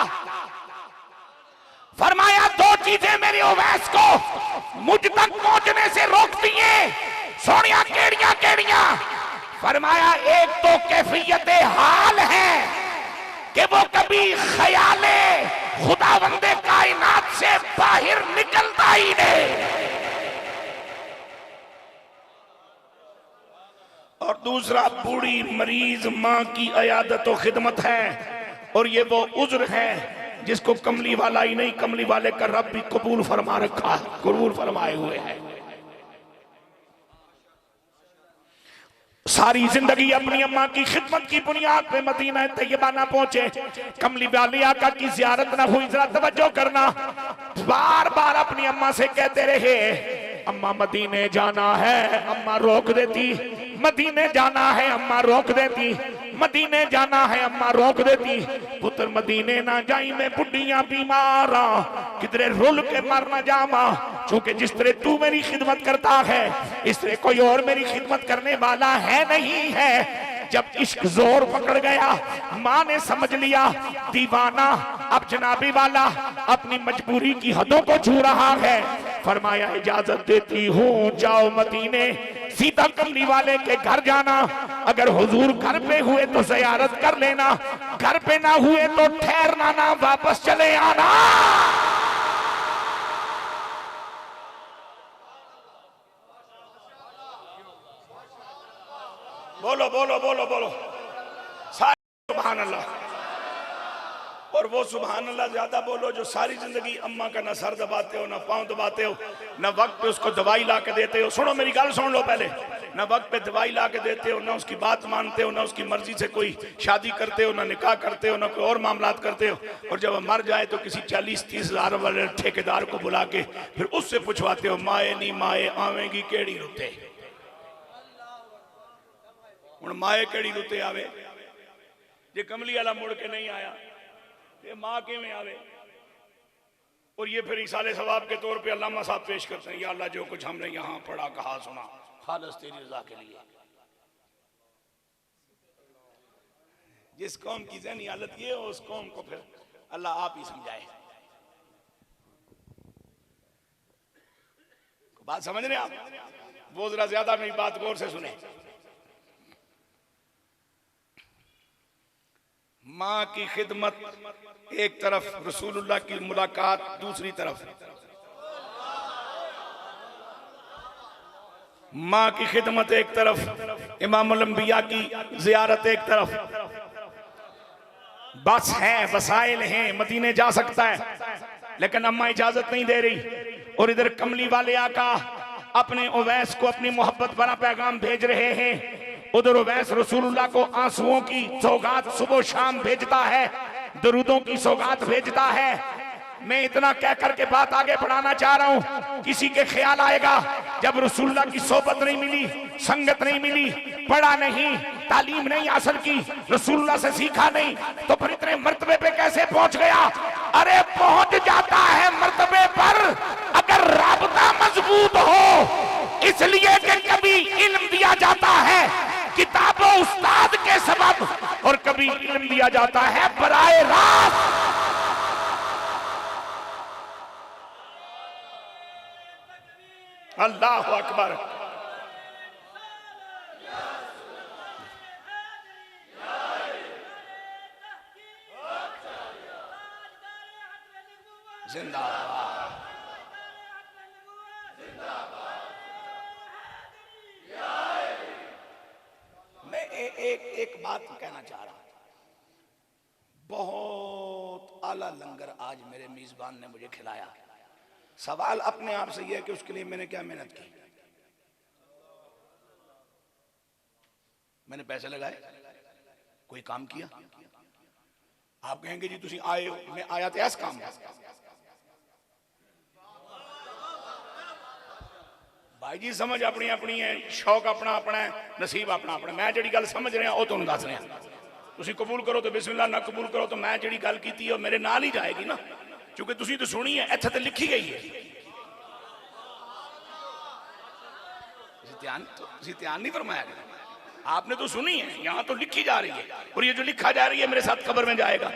फरमाया दो चीजें मेरी उवैस को मुझ तक पहुंचने से रोकती हैं। सोनिया केड़ियां केड़ियां? फरमाया एक तो कैफियत हाल है कि वो कभी ख्याले खुदावंदे कायनात से बाहर निकलता ही नहीं, और दूसरा बूढ़ी मरीज मां की अयादत और खिदमत है, और ये वो उज्र है जिसको कमली वाला ही नहीं कमली वाले का रब भी कबूल फरमा रखा है, कबूल फरमाए हुए है। सारी जिंदगी अपनी अम्मा की खिदमत की बुनियाद पे मदीना तैयबा ना पहुंचे, कमली वाली आका की जियारत ना हुई। जरा तवज्जो करना, बार बार अपनी अम्मा से कहते रहे अम्मा मदीने जाना है, अम्मा रोक देती, मदीने जाना है, अम्मा रोक देती, मदीने जाना है, अम्मा रोक देती। पुत्र मदीने ना जाई मैं बुढ़िया बीमार, किधरे रुल के मर ना जावा, क्योंकि जिस तरह तू मेरी खिदमत करता है इस तरह कोई और मेरी खिदमत करने वाला है नहीं है। जब इश्क जोर पकड़ गया, मां ने समझ लिया दीवाना अब जनाबी वाला अपनी मजबूरी की हदों को छू रहा है। फरमाया इजाजत देती हूँ जाओ मदीने, सीधा कमली वाले के घर जाना, अगर हुजूर घर पे हुए तो ज़ियारत कर लेना, घर पे ना हुए तो ठहरना ना, वापस चले आना। बोलो बोलो बोलो बोलो सारे सुभान अल्लाह। और वो सुभान अल्लाह ज्यादा बोलो जो सारी जिंदगी अम्मा का ना सर दबाते हो, ना पांव दबाते हो, ना वक्त पे उसको दवाई ला के देते हो। सुनो मेरी गल सुन लो पहले, ना वक्त पे दवाई ला के देते हो, ना उसकी बात मानते हो, ना उसकी मर्जी से कोई शादी करते हो, ना निकाह करते हो, ना कोई और मामलात करते हो। और जब मर जाए तो किसी 40-30 हजार वाले ठेकेदार को बुला के फिर उससे पूछवाते हो माए नी माए आवेगी केड़ी रुते। हुण माए केड़ी रुते आवे, जे कमली वाला मुड़ के नहीं आया ये मां किवें आवे। और ये फिर इसाले सवाब के तौर पे अल्लामा साहब पेश करते हैं, या अल्लाह जो कुछ हमने यहाँ पढ़ा कहा सुना खालिस तेरी रजा के लिए। जिस कौम की ज़हनी हालत ये हो उस कौम को फिर अल्लाह आप ही समझाए। बात समझ रहे आप? वो जरा ज्यादा मेरी बात गौर से सुने। माँ की खिदमत एक तरफ, रसूलुल्लाह की मुलाकात दूसरी तरफ। माँ की खिदमत एक तरफ, इमामुल अंबिया की जियारत एक तरफ। बस है, वसाइल हैं, मदीने जा सकता है, लेकिन अम्मा इजाजत नहीं दे रही। और इधर कमली वाले आका अपने उवैस को अपनी मोहब्बत भरा पैगाम भेज रहे हैं। उधर उवैस रसूलुल्लाह को आंसुओं की सौगात सुबह शाम भेजता है, दरूदों की सौगात भेजता है। मैं इतना कह करके बात आगे बढ़ाना चाह रहा हूं। किसी के ख्याल आएगा जब रसूलुल्लाह की सोबत नहीं मिली, संगत नहीं मिली, पढ़ा नहीं, तालीम नहीं हासिल की, रसूलुल्लाह से सीखा नहीं, तो फिर इतने मर्तबे पे कैसे पहुंच गया? अरे पहुंच जाता है मर्तबे पर अगर राबता मजबूत हो, इसलिए कि कभी इल्म दिया जाता है किताबों उस्ताद के सबब, और कभी इल्म दिया जाता है बराए रास्त। अल्लाह अकबर। जिंदाबाद। मैं एक बात कहना चाह रहा हूं। बहुत आला लंगर आज मेरे मेजबान ने मुझे खिलाया। सवाल अपने आप से यह है कि उसके लिए मैंने क्या मेहनत की? मैंने पैसे लगाए, कोई काम किया? आप कहेंगे जी तुसी आए हो, मैं आया तो ऐसा काम भाई जी, समझ अपनी अपनी है, शौक अपना अपना है, नसीब अपना अपना। मैं जी गल समझ रहा वो तुहानू दस रहा। तुसी कबूल करो तो बिस्मिल्लाह, ना कबूल करो तो मैं जी गल की और मेरे नाल ही जाएगी ना, क्योंकि तुसी तो सुनी है, इत्थे तो लिखी गई है। ध्यान नहीं फरमाया, आपने तो सुनी है, यहाँ तो लिखी जा रही है, और ये जो लिखा जा रही है मेरे साथ कब्र में जाएगा,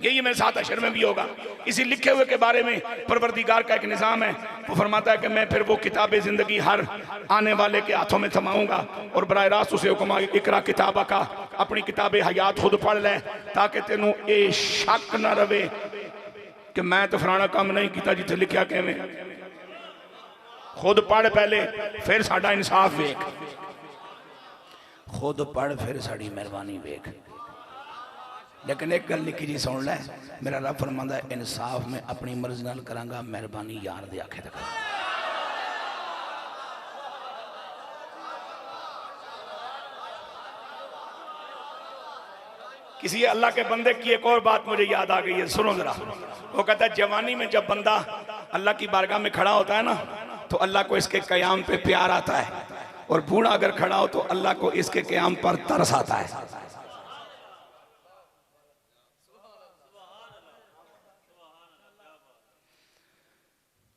यही मेरे साथ अशर में भी होगा। इसी लिखे हुए के बारे में परवरदिगार का एक निज़ाम है। वो फरमाता है कि मैं फिर वो किताबे जिंदगी हर आने वाले के हाथों में थमाऊंगा, और बराह रास्त उसे हुक्म इकरा किताबा का, अपनी किताबे हयात खुद पढ़ ले, ताकि तेनू ये शक ना रवे कि मैं तो फलाना काम नहीं किया जिथे लिखा किवें। खुद पढ़ पहले, फिर साडा इंसाफ वेख। खुद पढ़ फिर साड़ी मेहरबानी वेख। लेकिन एक गल निकी जी सुन ले, मेरा रब फरमांदा है इंसाफ में अपनी मर्जी नाल करांगा, मेहरबानी यार दे आखे तक। किसी अल्लाह के बंदे की एक और बात मुझे याद आ गई है, सुनो जरा। वो कहता है जवानी में जब बंदा अल्लाह की बारगाह में खड़ा होता है ना, तो अल्लाह को इसके कयाम पे प्यार आता है, और बूढ़ा अगर खड़ा हो तो अल्लाह को इसके कयाम पर तरस आता है।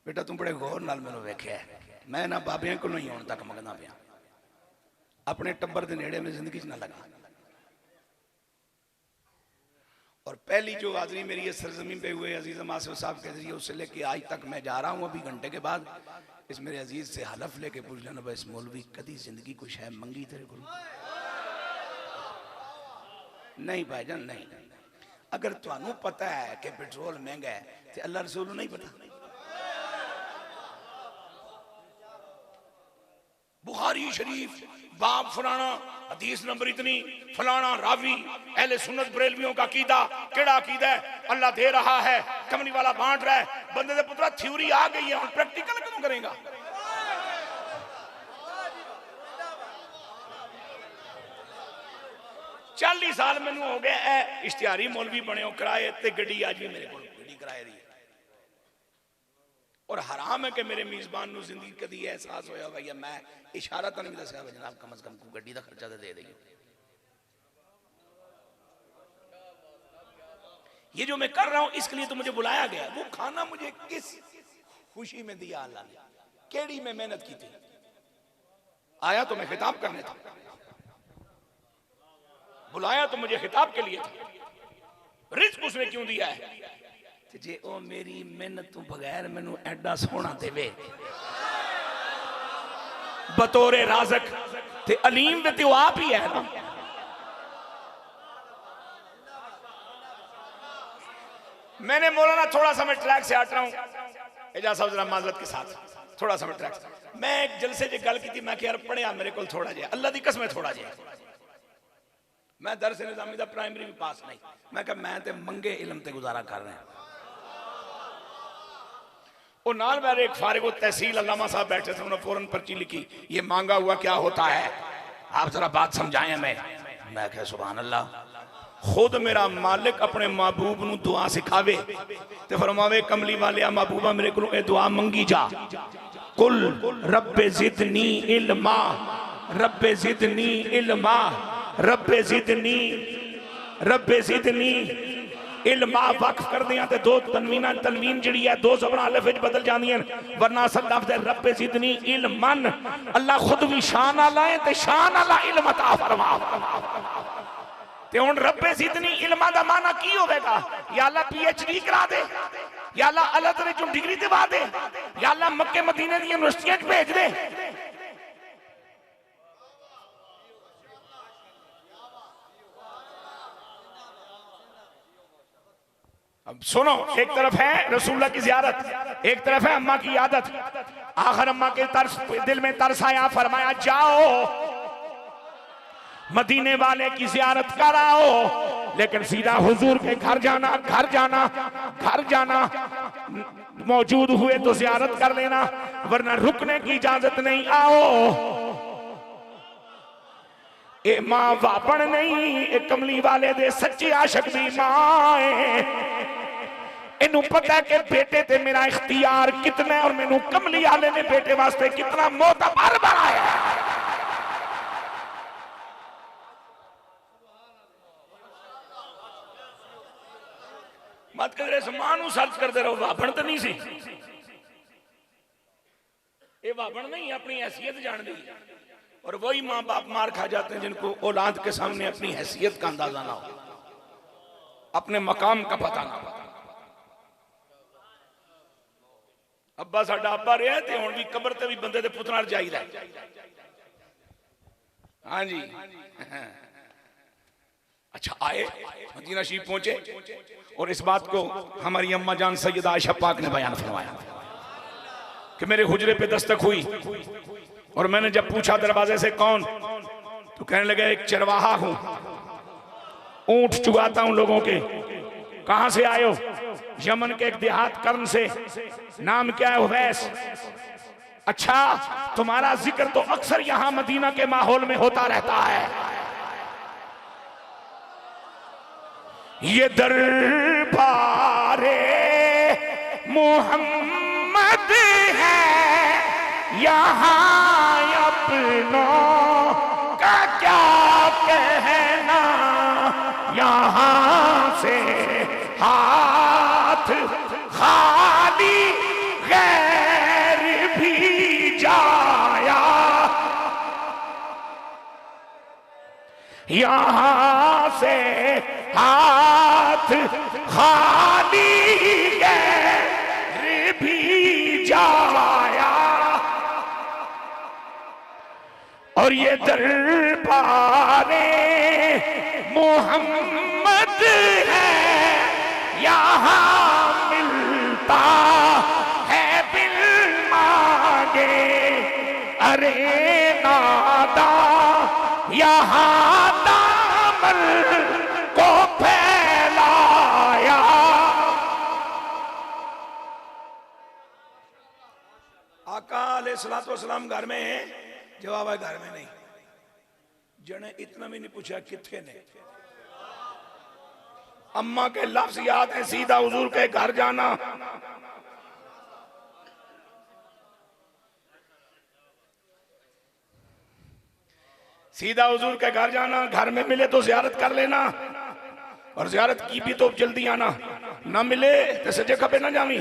बेटा तुम बड़े गौर नाल मैनू वेख्या, मैं ना बाबियां को नहीं होने तक मंगना पिया, अपने टब्बर के नेड़े में जिंदगी च ना लगा। और पहली जो हाजरी मेरी है सरजमीन पे हुए अजीज आसिफ साहब के जरिए, उससे लेके आज तक मैं जा रहा हूँ। अभी घंटे के बाद इस मेरे अजीज से हलफ लेके पूछ लेना, भाई इस मौलवी कदी जिंदगी कुछ है मंगी तेरे को? नहीं भाईजान नहीं। अगर तुहानू पता है कि पेट्रोल महंगा है तो अल्लाह रसूल नहीं पता? बुखारी शरीफ बाप फलाना, हदीस नंबर इतनी, फलाना रावी, अहले सुन्नत बरेलवियों का अकीदा, केड़ा अकीदा है? अल्लाह दे रहा है, कमनी वाला बांट रहा है। बंदे दे पुत्रा थ्योरी आ गई है, और प्रैक्टिकल कदों करेगा? चालीस साल मैनू हो गए इश्तिहारी मौलवी बने हो, किराए ते गड्डी आज भी मेरे को गड्डी किराए दी। और हराम है कि मेरे मेजबान नू जिंदगी कदी एहसास होया भाई मैं इशारा तो नहीं दसा जनाब, कम से कम गड्डी का खर्चा तो दे देगी। ये जो मैं कर रहा हूं इसके लिए तो मुझे बुलाया गया। वो खाना मुझे किस खुशी में दिया अल्लाह ने, केड़ी में मेहनत की थी। आया तो मैं खिताब करने था, बुलाया तो मुझे खिताब के लिए था। रिज़्क़ उसने क्यों दिया है? जे ओ मेरी मेहनत तो बगैर मैनू एडा सोना देवे बतौरे राज़क ते अलीम ते आप ही है ना। मैंने मौलाना थोड़ा सा मैं ट्रैक से हट रहा हूं, एजाज साहब जरा माजरत के साथ थोड़ा सा मैं ट्रैक से, मैं एक जलसे च गल की मैं यार पढ़िया मेरे को थोड़ा जिहा, अल्लाह दी कसम थोड़ा जिहा, मैं दरस निजामी दा प्राइमरी भी पास नहीं, मैं कहा मैं ते मंगे इलम ते गुजारा कर रहा। और नाल मेरे एक फारिग तहसील अल्लामा साहब बैठे थे, उन्होंने फौरन पर्ची लिखी, ये मांगा हुआ क्या होता है, आप जरा बात समझाएं हमें। मैं कहा सुभान अल्लाह, खुद मेरा मालिक अपने महबूब नू दुआ सिखावे ते फरमावे कमली वाले महबूबा मेरे को ए दुआ मंगी जा, कुल रब्बे जिदनी इल्मा, रब्बे जिदनी इल्मा, रब्बे जिदनी, रब्बे जिदनी इल्मा वक्फ कर दिया ते दो तनवीना, तनवीन जिहड़ी है दो ज़बरां अलिफ विच बदल जांदियां, वरना असल लफ्ज़ है रब्बे जिदनी इल्मन, अल्लाह खुद भी शान वाला है ते शान वाला इल्म अता फरमा। ते हुण रब्बे जिदनी इल्मा दा माना की होवेगा, या अल्लाह पीएचडी करा दे, या अल्लाह अलग चों डिग्री दिवा दे, या अल्लाह मक्के मदीने दी यूनिवर्सिटियां भेज दे। अब सुनो, एक तरफ है रसूलुल्लाह की ज़ियारत, एक तरफ है अम्मा की आदत। आखिर अम्मा के तरस दिल में तरस आया, फरमाया जाओ मदीने वाले की ज़ियारत कराओ, लेकिन सीधा हुजूर के घर जाना, घर जाना, घर जाना, मौजूद हुए तो ज़ियारत कर लेना, वरना रुकने की इजाजत नहीं। आओ ए मां वापन नहीं, ए कमली वाले दे सच्चे आशिक दी मां है। इनू पता है कि बेटे ते मेरा इख्तियार कितना है, और मैनू कमली वाले ने बेटे वास्ते कितना मोतबर बनाया है। मत कर मां सर्च करते रहो, वापन तो नहीं सी, ये वापन नहीं, अपनी हैसियत जान दी। और वही माँ बाप मार खा जाते हैं जिनको औलाद के सामने अपनी हैसियत का अंदाजा ना हो, अपने मकाम का पता ना हो। अब्बा साडा अब्बा रहा थे, हुण भी कबर ते भी बंदे दे पुत नाल जाईदा। हाँ जी, अच्छा आए मदीना शरीफ पहुंचे, और इस बात को हमारी अम्मा जान सैयदा आयशा पाक ने बयान फरमाया कि मेरे हुजरे पे दस्तक हुई, और मैंने जब पूछा दरवाजे से कौन, तो कहने लगे एक चरवाहा हूं, ऊंट चुगाता हूं लोगों के। कहां से आए हो? यमन के एक देहात कर्म से। नाम क्या है? उवैस। अच्छा, तुम्हारा जिक्र तो अक्सर यहां मदीना के माहौल में होता रहता है। ये दरबारे मोहम्मद है, यहाँ अपनों का क्या कहना, यहाँ से हाथ खाली गैर भी जाया, यहाँ से हाथ खाली गैर भी जाया, और ये दरबारे मोहम्मद है, यहाँ मिलता है बिल मांगे। अरे नादा यहाँ दामन को फैलाया। आका अलैहिस्सलातु वस्सलाम घर में है? जवाब है घर में नहीं। जने इतना भी नहीं पूछा किथे ने। अम्मा के लफ्ज याद है, सीधा हुजूर के घर जाना। सीधा हुजूर के घर जाना, घर में मिले तो ज़ियारत कर लेना, और ज़ियारत की भी तो जल्दी आना, ना मिले तो सजे खबे ना जावी।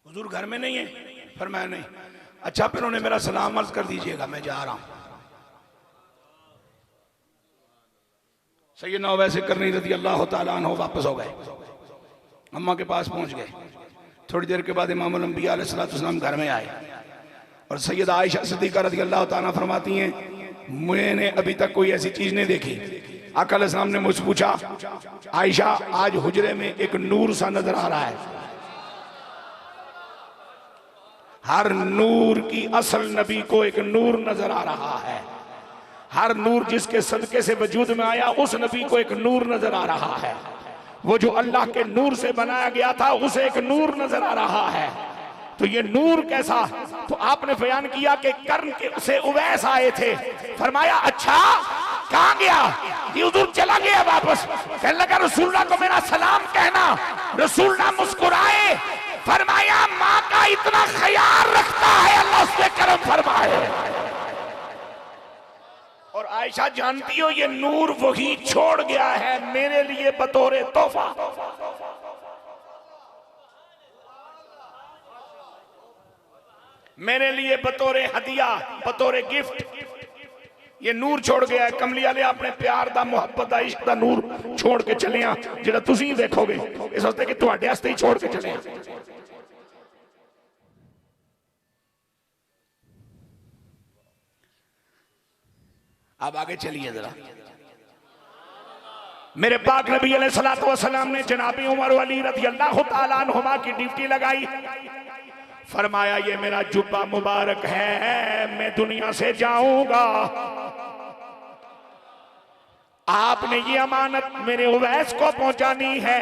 हुजूर घर में नहीं है? फरमाया नहीं। अच्छा, फिर उन्हें मेरा सलाम अर्ज कर दीजिएगा, मैं जा रहा हूं। सैयदना उवैस करनी रज़ी अल्लाह तआला अन्हु वापस हो गए, अम्मा के पास पहुंच गए। थोड़ी देर के बाद इमामुल अंबिया अलैहिस्सलातु वस्सलाम घर में आए, और सैयदा आयशा सिद्दीक़ा रज़ी अल्लाह तआला फरमाती हैं मैंने अभी तक कोई ऐसी चीज नहीं देखी। आका अलैहिस्सलाम ने मुझसे पूछा, आयशा आज हुजरे में एक नूर सा नजर आ रहा है। हर नूर की असल नबी को एक नूर नजर आ रहा है। हर नूर जिसके सदके से वजूद में आया उस नबी को एक नूर नजर आ रहा है। वो जो अल्लाह के नूर से बनाया गया था उसे एक नूर नजर आ रहा है। तो ये नूर कैसा? तो आपने बयान किया कि कर्न के से उवैस आए थे। फरमाया अच्छा कहां गया? ये उधर चला गया वापस। कहने लगा रसूलुल्लाह को मेरा सलाम कहना। रसूलुल्लाह मुस्कुराए, फरमाया माँ का इतना ख्याल रखता है, अल्लाह उस पे करम फरमाए। और आयशा जानती हो ये नूर वही छोड़ गया है मेरे लिए बतौर तोहफा। मेरे लिए बतौर हदिया, बतौर गिफ्ट ये नूर छोड़ गया है। कमली वाले अपने प्यार दा, मुहब्बत दा, इश्क दा नूर छोड़ के चले आ, जेड़ा तुसी देखोगे इस वास्ते कि तुहाडे वास्ते ही छोड़ के चले आ। अब आगे चलिए जरा। मेरे पाक नबी अलैहिस्सलातु वस्सलाम ने जनाबी उमर अली रज़ियल्लाहु ताला अन्हुमा की ड्यूटी लगाई। फरमाया ये मेरा जुब्बा मुबारक है, मैं दुनिया से जाऊंगा, आपने ये अमानत मेरे उवैस को पहुंचानी है।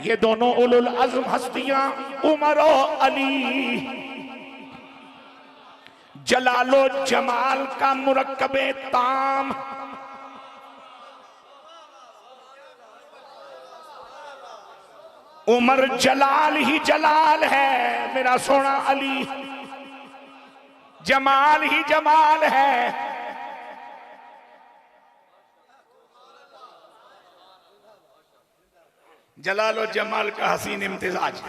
ये दोनों उलुल अज़्म हस्तियां उमर और अली जलालो जमाल का मुरक्कबे ताम। उमर जलाल ही जलाल है, मेरा सोना अली जमाल ही जमाल है। जलाल और जमाल का हसीन इम्तिजाज।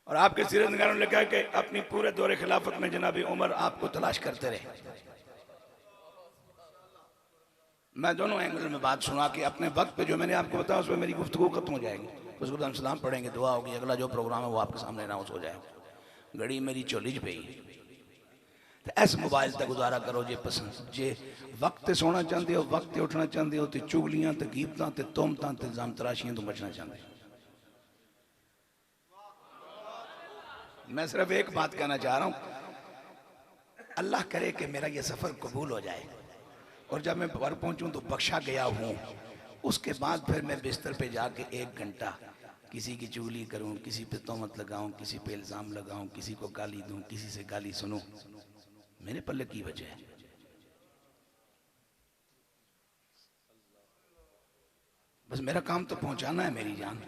और आपके सीरत निगारों ने लिखा कि अपनी पूरे दौरे खिलाफत में जनाबी उमर आपको तलाश करते रहे। मैं दोनों एंगल में बात सुना कि अपने वक्त पे जो मैंने आपको बताया उसमें मेरी गुफ्तगू खत्म हो जाएगी। उसके बाद हम सलाम पढ़ेंगे, दुआ होगी, अगला जो प्रोग्राम है वो आपके सामने अनाउंस हो जाएगा। घड़ी मेरी चोली पे ही तो ऐस मोबाइल तक गुजारा करो जे पसंद जे वक्त सोना चाहते हो, वक्त उठना चाहते हो, तो चुगलियां तो गीबतां तो तोहमतां तो इल्जाम तराशियां तो बचना चाहते हो। मैं सिर्फ एक बात कहना चाह रहा हूं, अल्लाह करे कि मेरा ये सफर कबूल हो जाए और जब मैं घर पहुंचूं तो बख्शा गया हूं, उसके बाद फिर मैं बिस्तर पे जाके 1 घंटा किसी की चुगली करूं, किसी पे तोहमत लगाऊं, किसी पे इल्जाम लगाऊं, किसी को गाली दूं, किसी से गाली सुनूं, मेरे पल्ले की वजह है? बस मेरा काम तो पहुंचाना है मेरी जान।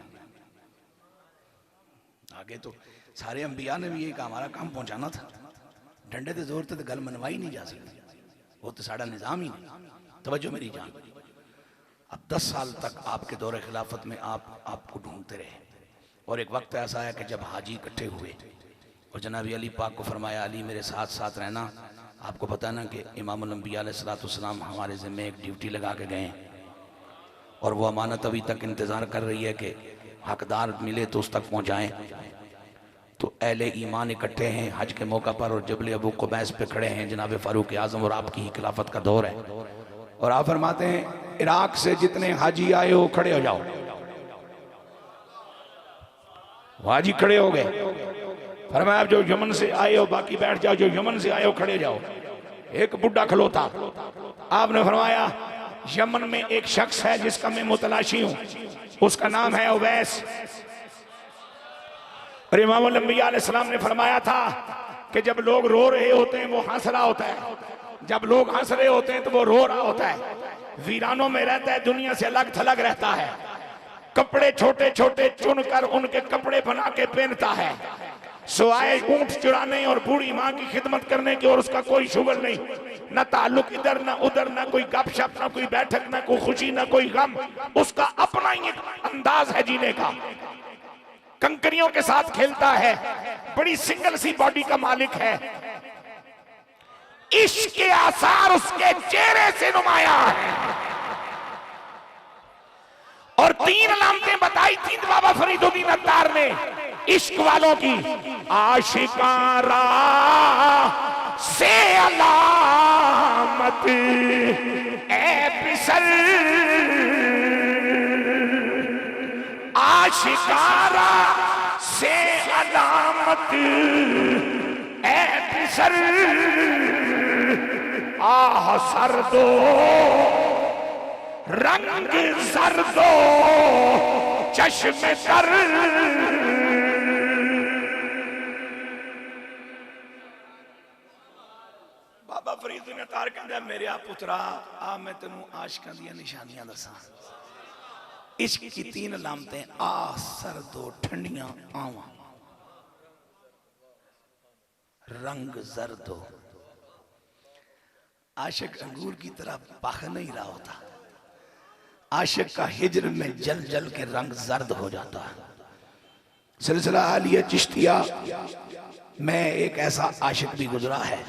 आगे तो सारे अंबिया ने भी यही कहा, हमारा काम पहुंचाना था। डंडे के जोर से गल मनवाई नहीं जा सकती, वो तो साड़ा निजाम ही नहीं। तवज्जो मेरी जान। अब 10 साल तक आपके दौरे खिलाफत में आपको ढूंढते रहे और एक वक्त ऐसा है कि जब हाजी इकट्ठे हुए और जनाबी अली पाक को फरमाया, अली मेरे साथ साथ रहना। आपको पता ना कि इमामुल अंबिया अलैहिस्सलाम हमारे ज़िम्मे एक ड्यूटी लगा के गए और वो अमानत अभी तक इंतज़ार कर रही है कि हकदार मिले तो उस तक पहुँचाएँ। तो अहले ईमान इकट्ठे हैं हज के मौका पर और जबल अबू कुबैस पे खड़े हैं जनाब फारूक आजम और आपकी ही खिलाफत का दौर है। और आप फरमाते हैं इराक से जितने हाजी आए हो खड़े हो जाओ। हाजी खड़े हो गए। फरमाया जो यमन से आए हो बाकी बैठ जाओ, जो यमन से आए हो खड़े जाओ। एक बुढ़ा खलोता। आपने फरमाया यमन में एक शख्स है जिसका मैं मुतलाशी हूं, उसका नाम है उवैस। और इमाम अंबिया अलैहिस्सलाम ने फरमाया था कि जब लोग रो रहे होते हैं वो हंस रहा होता है, जब लोग हंस रहे होते हैं तो वो रो रहा होता है। वीरानों में रहता है, दुनिया से अलग थलग रहता है। कपड़े छोटे छोटे चुनकर उनके कपड़े बना के पहनता है, सिवाय ऊंट चुराने और बूढ़ी माँ की खिदमत करने की और उसका कोई शुगल नहीं, न ताल्लुक इधर न उधर, न कोई गपशप, न कोई बैठक, न कोई खुशी, न कोई गम। उसका अपना ही अंदाज है जीने का। कंकरियों के साथ खेलता है, बड़ी सिंगल सी बॉडी का मालिक है। इश्क के आसार उसके चेहरे से नुमाया है। और 3 अलामतें बताई थी बाबा फरीदुद्दीन अत्तार ने इश्क वालों की आशिकारा से अलामत ए पिसल, आशिकारा से अलामत ए पिसल, आह सर्दो रंग सर्दो चश्मे तर। बाबा फरीद ने तार कहता मेरे आ पुत्रा आ मैं तेनू आशिकां दी निशानियां दसां। इश्क की 3 अलामतें आ सर्दो ठंडियां आवां, रंग जर्दो। आशिक अंगूर की तरह पक नहीं रहा होता, आशिक का हिजर में जल जल के रंग जर्द हो जाता है। सिलसिला आलिया चिश्तिया में एक ऐसा आशिक भी गुजरा है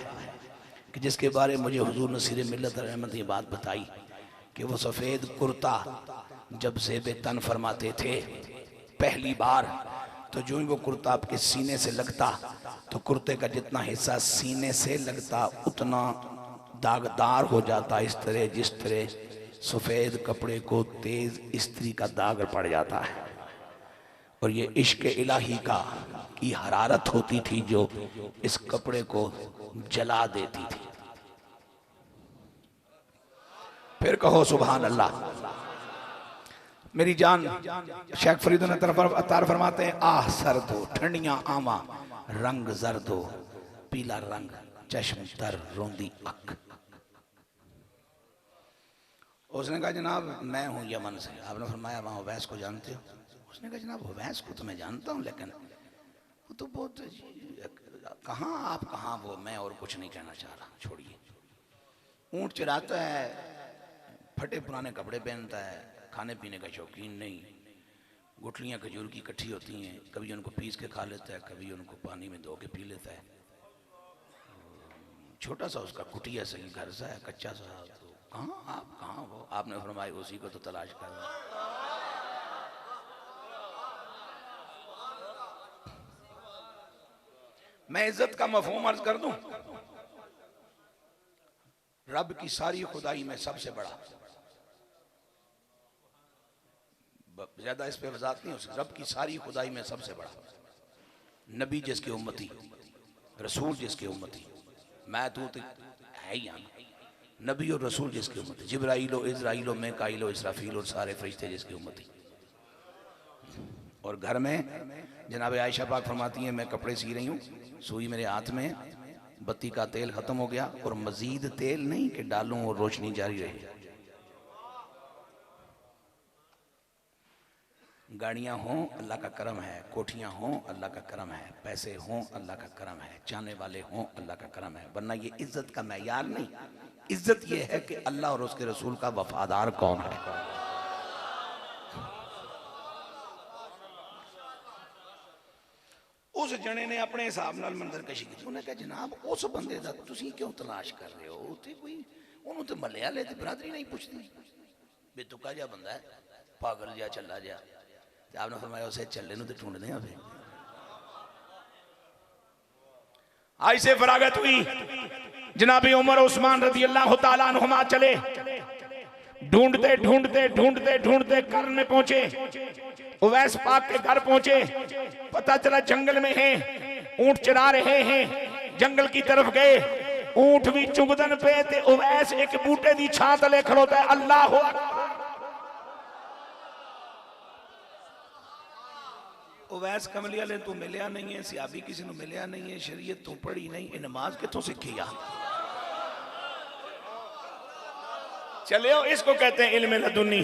कि जिसके बारे में मुझे हुजूर नसीर मिल्लत रहमत ये बात बताई कि वो सफ़ेद कुर्ता जब ज़ेबे तन फरमाते थे पहली बार, तो जो ही वो कुर्ता आपके सीने से लगता तो कुर्ते का जितना हिस्सा सीने से लगता उतना दागदार हो जाता, इस तरह जिस तरह सफ़ेद कपड़े को तेज इस्त्री का दाग पड़ जाता है। और ये इश्क इलाही का की हरारत होती थी जो इस कपड़े को जला देती थी। फिर कहो सुभान अल्लाह। मेरी जान शेख फरीद ने अतार फरमाते हैं आह सर्दो ठंडियां आवा, रंग जर्दो पीला रंग, चश्म तर रोंदी अख। उसने कहा जनाब मैं हूं यमन से। आपने फरमाया वहां उवैस को जानते हो? उसने कहा जनाब उवैस को तो मैं जानता हूं लेकिन वो तो बहुत कहाँ आप कहाँ वो, मैं और कुछ नहीं कहना चाह रहा, छोड़िए। ऊंट चराता है, फटे पुराने कपड़े पहनता है, खाने पीने का शौकीन नहीं, गुठलियाँ खजूर की इकट्ठी होती हैं, कभी उनको पीस के खा लेता है, कभी उनको पानी में धो के पी लेता है। छोटा सा उसका कुटिया सही घर सा है, कच्चा सा। तो कहाँ आप कहाँ वो? आपने फरमाया उसी को तो तलाश कर रहा। मैं इज्जत का मफहूम अर्ज कर दूं, रब की सारी खुदाई में सबसे बड़ा, ज्यादा इस पे वजाहत नहीं हो सकती, रब की सारी खुदाई में सबसे बड़ा नबी जिसके उम्मती, रसूल जिसके उम्मती, मैं तू तो है ही यहाँ, नबी और रसूल जिसके उम्मती, जिब्राइलो इज़राइलो मेकाइलो इसराफील और सारे फरिश्ते जिसके उम्मती। और घर में जनाब आयशा पाक फरमाती हैं मैं कपड़े सी रही हूँ, सुई मेरे हाथ में, बत्ती का तेल खत्म हो गया और मजीद तेल नहीं कि डालूं और रोशनी जारी रहे। गाड़ियां हों अल्लाह का करम है, कोठियां हों अल्लाह का करम है, पैसे हों अल्लाह का करम है, चाहने वाले हों अल्लाह का करम है, वरना ये इज्जत का मैयार नहीं। इज्जत ये है कि अल्लाह और उसके रसूल का वफादार कौन है। उस जने ने अपने हिसाब नाल मंदिर कशी की, उन्हें कहा जनाब उस बंदे दा तुसी क्यों तलाश कर रहे हो? उत्थे कोई उन्होंने तो मले वाले ते बरादरी नहीं पुछदी, बेतुका जा बंदा है, पागल जा चला जा। आपने फरमाया उसे चले नु ते ढूंढदे हैं। फिर आई से फरागत हुई, जनाबी उमर उस्मान रज़ी अल्लाह तआला अन्हुमा चले, ढूंढते ढूंढते ढूंढते ढूंढते घर में पहुंचे, उवैस पाक के घर पहुंचे, पता चला जंगल में हैं, ऊंट चरा रहे हैं, जंगल की तरफ गए, ऊंट भी चुगदन पे ते उवैस एक बूटे दी छां तले खड़ोता है। अल्लाह हो उवैस कमली वाले तू मिलिया नहीं है, सियाबी किसी ने मिलिया नहीं है, शरीयत तू पढ़ी नहीं, ये नमाज कितों सीखी आ? चले हो, इसको कहते हैं इल्म लदुन्नी।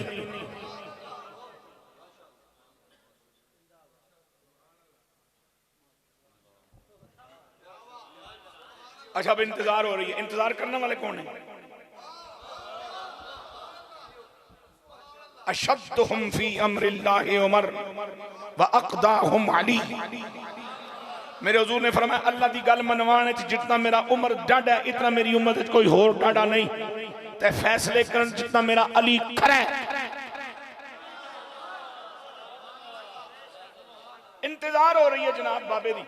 अच्छा अब इंतजार हो रही है, इंतजार करने वाले कौन है? अशद्दुहुम फी अम्रिल्लाहि उमर व अक़दाहुम अली। मेरे हुजूर ने फरमाया अल्लाह दी गल मनवाने च जितना मेरा उमर डाढ़ा है इतना मेरी उम्मत च कोई होर डाढ़ा नहीं, ते फैसले करन जितना मेरा अली खरा है। इंतजार हो रही है जनाब बाबे दी।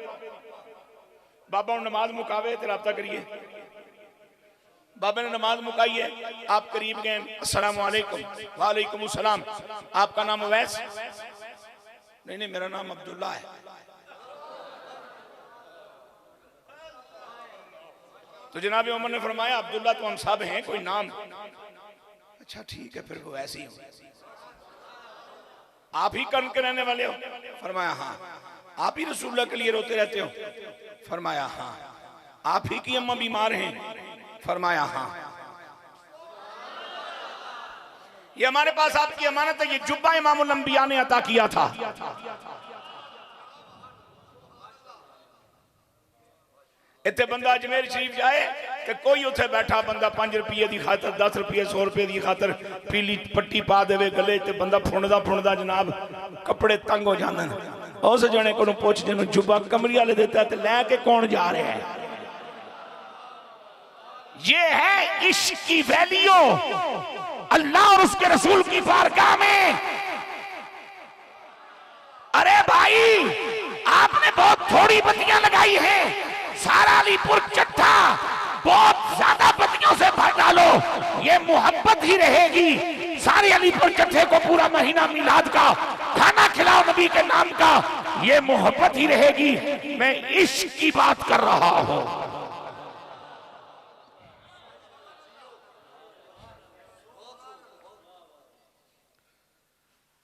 बाबा हूं नमाज मुकावे ते राबता करिए। बाबे ने नमाज मुकाई है, आप करीब गए। अस्सलाम वालेकुम। वालेकुम सलाम। आपका नाम अवैस? नहीं नहीं, मेरा नाम अब्दुल्ला है। तो जनाब उमर ने फरमाया अब्दुल्ला तो हम सब हैं, कोई नाम? अच्छा ठीक है, फिर वो ऐसे ही हो। आप ही कर्न के रहने वाले हो? फरमाया हाँ। आप ही रसूलुल्लाह के लिए रोते रहते हो? फरमाया हाँ। आप ही की अम्मा बीमार हैं? फरमाया हाँ। ये हमारे पास आपकी अमानत है। ये जुब्बा इमामुल अंबिया ने अता किया था। इतने बंदा अजमेर शरीफ जाए कि कोई उथे बैठा बंदा 5 रुपये की खातर, 10 रुपये, 100 रुपये की खातर पीली पट्टी पा देवे गले ते बंदा फुंडदा फुंडदा जनाब कपड़े तंग हो जाते हैं। उस जने को पुछ जिन्हों जुब्बा कमरी वाले देता है लैके कौन जा रहा है? ये है इश्क की वैल्यू अल्लाह और उसके रसूल की बारगाह में। अरे भाई, आपने बहुत थोड़ी बत्तियां लगाई हैं, सारा अलीपुर चट्टा बहुत ज्यादा बत्तियों से भर डालो, ये मोहब्बत ही रहेगी। सारे अलीपुर चट्टे को पूरा महीना मिलाद का खाना खिलाओ नबी के नाम का, ये मोहब्बत ही रहेगी। मैं इश्क की बात कर रहा हूं।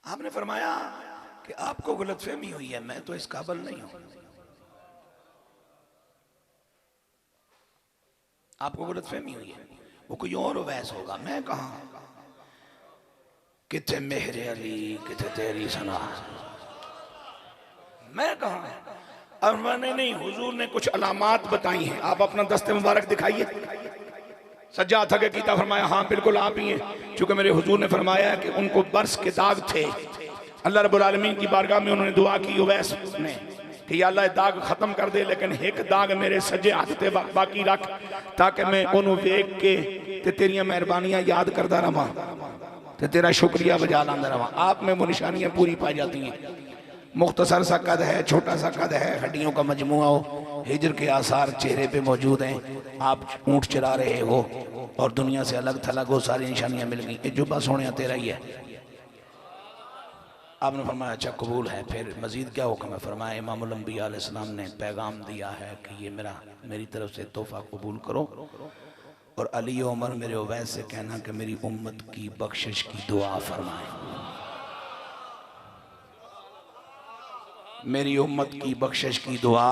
आपने फरमाया कि आपको गलतफहमी हुई है, मैं तो इस काबिल नहीं हूं। आपको गलतफहमी हुई है, वो कोई और वैस होगा। मैं कहा किथे मेहरे अली, किथे तेरी सना। मैं कहा और मैंने नहीं, हुजूर ने कुछ अलामात बताई हैं। आप अपना दस्ते मुबारक दिखाइए। सज्जा था कि कीता? फरमाया हाँ बिल्कुल आप ही हैं। चूंकि मेरे हुजूर ने फरमाया कि उनको बर्स के दाग थे। अल्लाह रब्बुल आलमीन की बारगाह में उन्होंने दुआ की उवैस ने कि या अल्लाह दाग खत्म कर दे, लेकिन एक दाग मेरे सज्जे हाथ ते बाकी रख, ताकि मैं उन्होंने वेख के ते तेरियां मेहरबानियां याद करता रहा ते तेरा शुक्रिया बजा लांदा रहा। आप में वो निशानियां पूरी पाई जाती हैं। मुख्तसर सा कद है, छोटा सा कद है, हड्डियों का मजमुआ हो, हिजर के आसार चेहरे पे मौजूद हैं। आप ऊंट चला रहे हो और दुनिया से अलग थलग हो, सारी निशानियां मिल गई। जुब्बा सोने तेरा ही है। आपने फरमाया अच्छा कबूल है। फिर मजीद क्या हुक्म है? फरमाया इमामुल अंबिया अलैहिस्सलाम ने पैगाम दिया है कि ये मेरी तरफ से तोहफा कबूल करो और अली उमर मेरे उवैस से कहना कि मेरी उम्मत की बख्शिश की दुआ फरमाए, मेरी उम्मत की बख्शिश की दुआ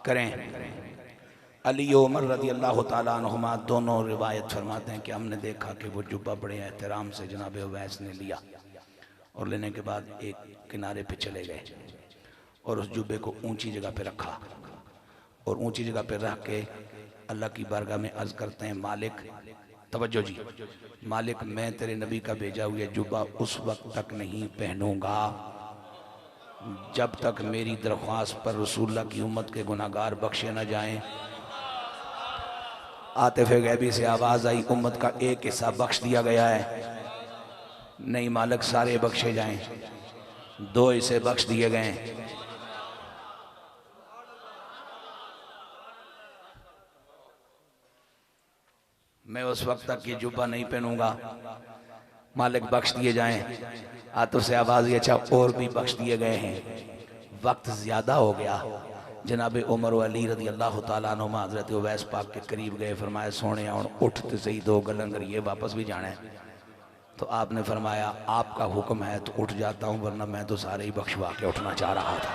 करें। अली उमर रज़ी अल्लाह ताला अन्हुमा दोनों रिवायत फरमाते हैं कि हमने देखा कि वो जुब्बा बड़े एहतराम से जनाब उवैस ने लिया और लेने के बाद एक किनारे पे चले गए और उस जुब्बे को ऊंची जगह पे रखा और ऊंची जगह पे रख के अल्लाह की बारगाह में अर्ज करते हैं मालिक, तवज्जो जी, मालिक मैं तेरे नबी का भेजा हुआ जुब्बा उस वक्त तक नहीं पहनूंगा जब तक मेरी दरख्वास्त पर रसूलुल्लाह की उम्मत के गुनाहगार बख्शे न जाएं। आतिफ़े गैबी से आवाज़ आई उम्मत का एक हिस्सा बख्श दिया गया है। नहीं मालिक सारे बख्शे जाएं, 2 हिस्से बख्श दिए गए हैं। मैं उस वक्त तक ये जुब्बा नहीं पहनूंगा, मालिक बख्श दिए जाएं। आतिफ़ से आवाज़ ये अच्छा और भी बख्श दिए गए हैं। वक्त ज़्यादा हो गया। जनाब उमर अली रज़ी अल्लाह ताला अन्हुमा हज़रत उवैस पाक के करीब गए। फरमाया सोने और उठते सही 2 गल्लां करिए, वापस भी जाना है। तो आपने फरमाया आपका हुक्म है तो उठ जाता हूँ, वरना मैं तो सारे ही बख्शवा के उठना चाह रहा था।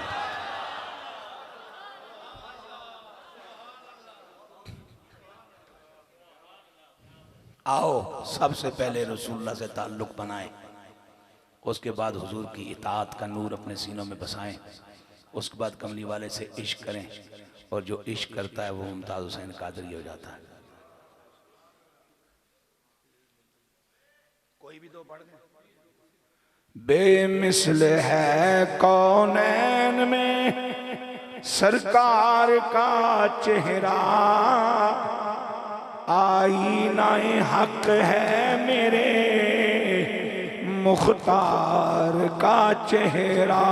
आओ सबसे पहले रसूलुल्लाह से ताल्लुक बनाएं, उसके बाद हुजूर की इताअत का नूर अपने सीनों में बसाएं, उसके बाद कमली वाले से इश्क करें और जो इश्क करता है वो मुमताज हुसैन कादरी हो जाता है। कोई भी 2 पढ़ दे। बेमिसल है कौनैन में सरकार का चेहरा, आईनाए हक है मेरे मुख्तार का चेहरा।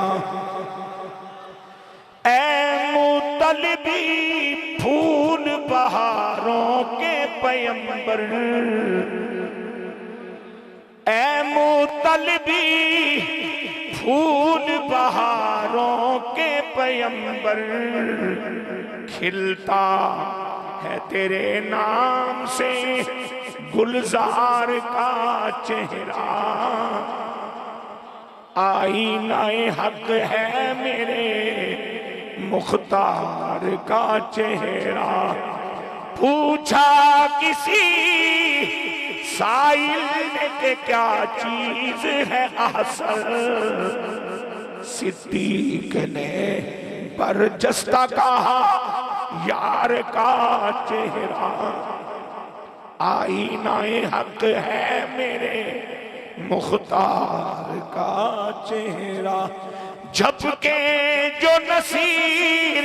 मुतलबी फूल बहारों के पैगंबर, ऐ मुतलबी फूल बहारों के पैगंबर, खिलता है तेरे नाम से गुलजार का चेहरा, आईनाए हक है मेरे मुख्तार का चेहरा। पूछा किसी साइल ने कि क्या चीज है अहसन, सिद्दीक ने बरजस्ता कहा यार का चेहरा, आईनाए हक है मेरे मुख्तार का चेहरा। झपके जो नसीर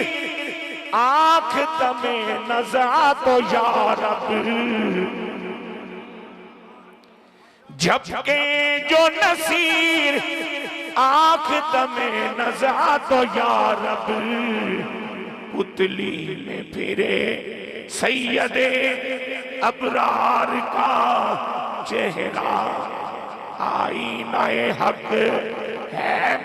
आंख तमे नज़ा तो या रब, झपके जो नसीर आंख तमे नज़ा तो या रब, पुतली में फिरे सैयदे अबरार का चेहरा, आईनाए हक है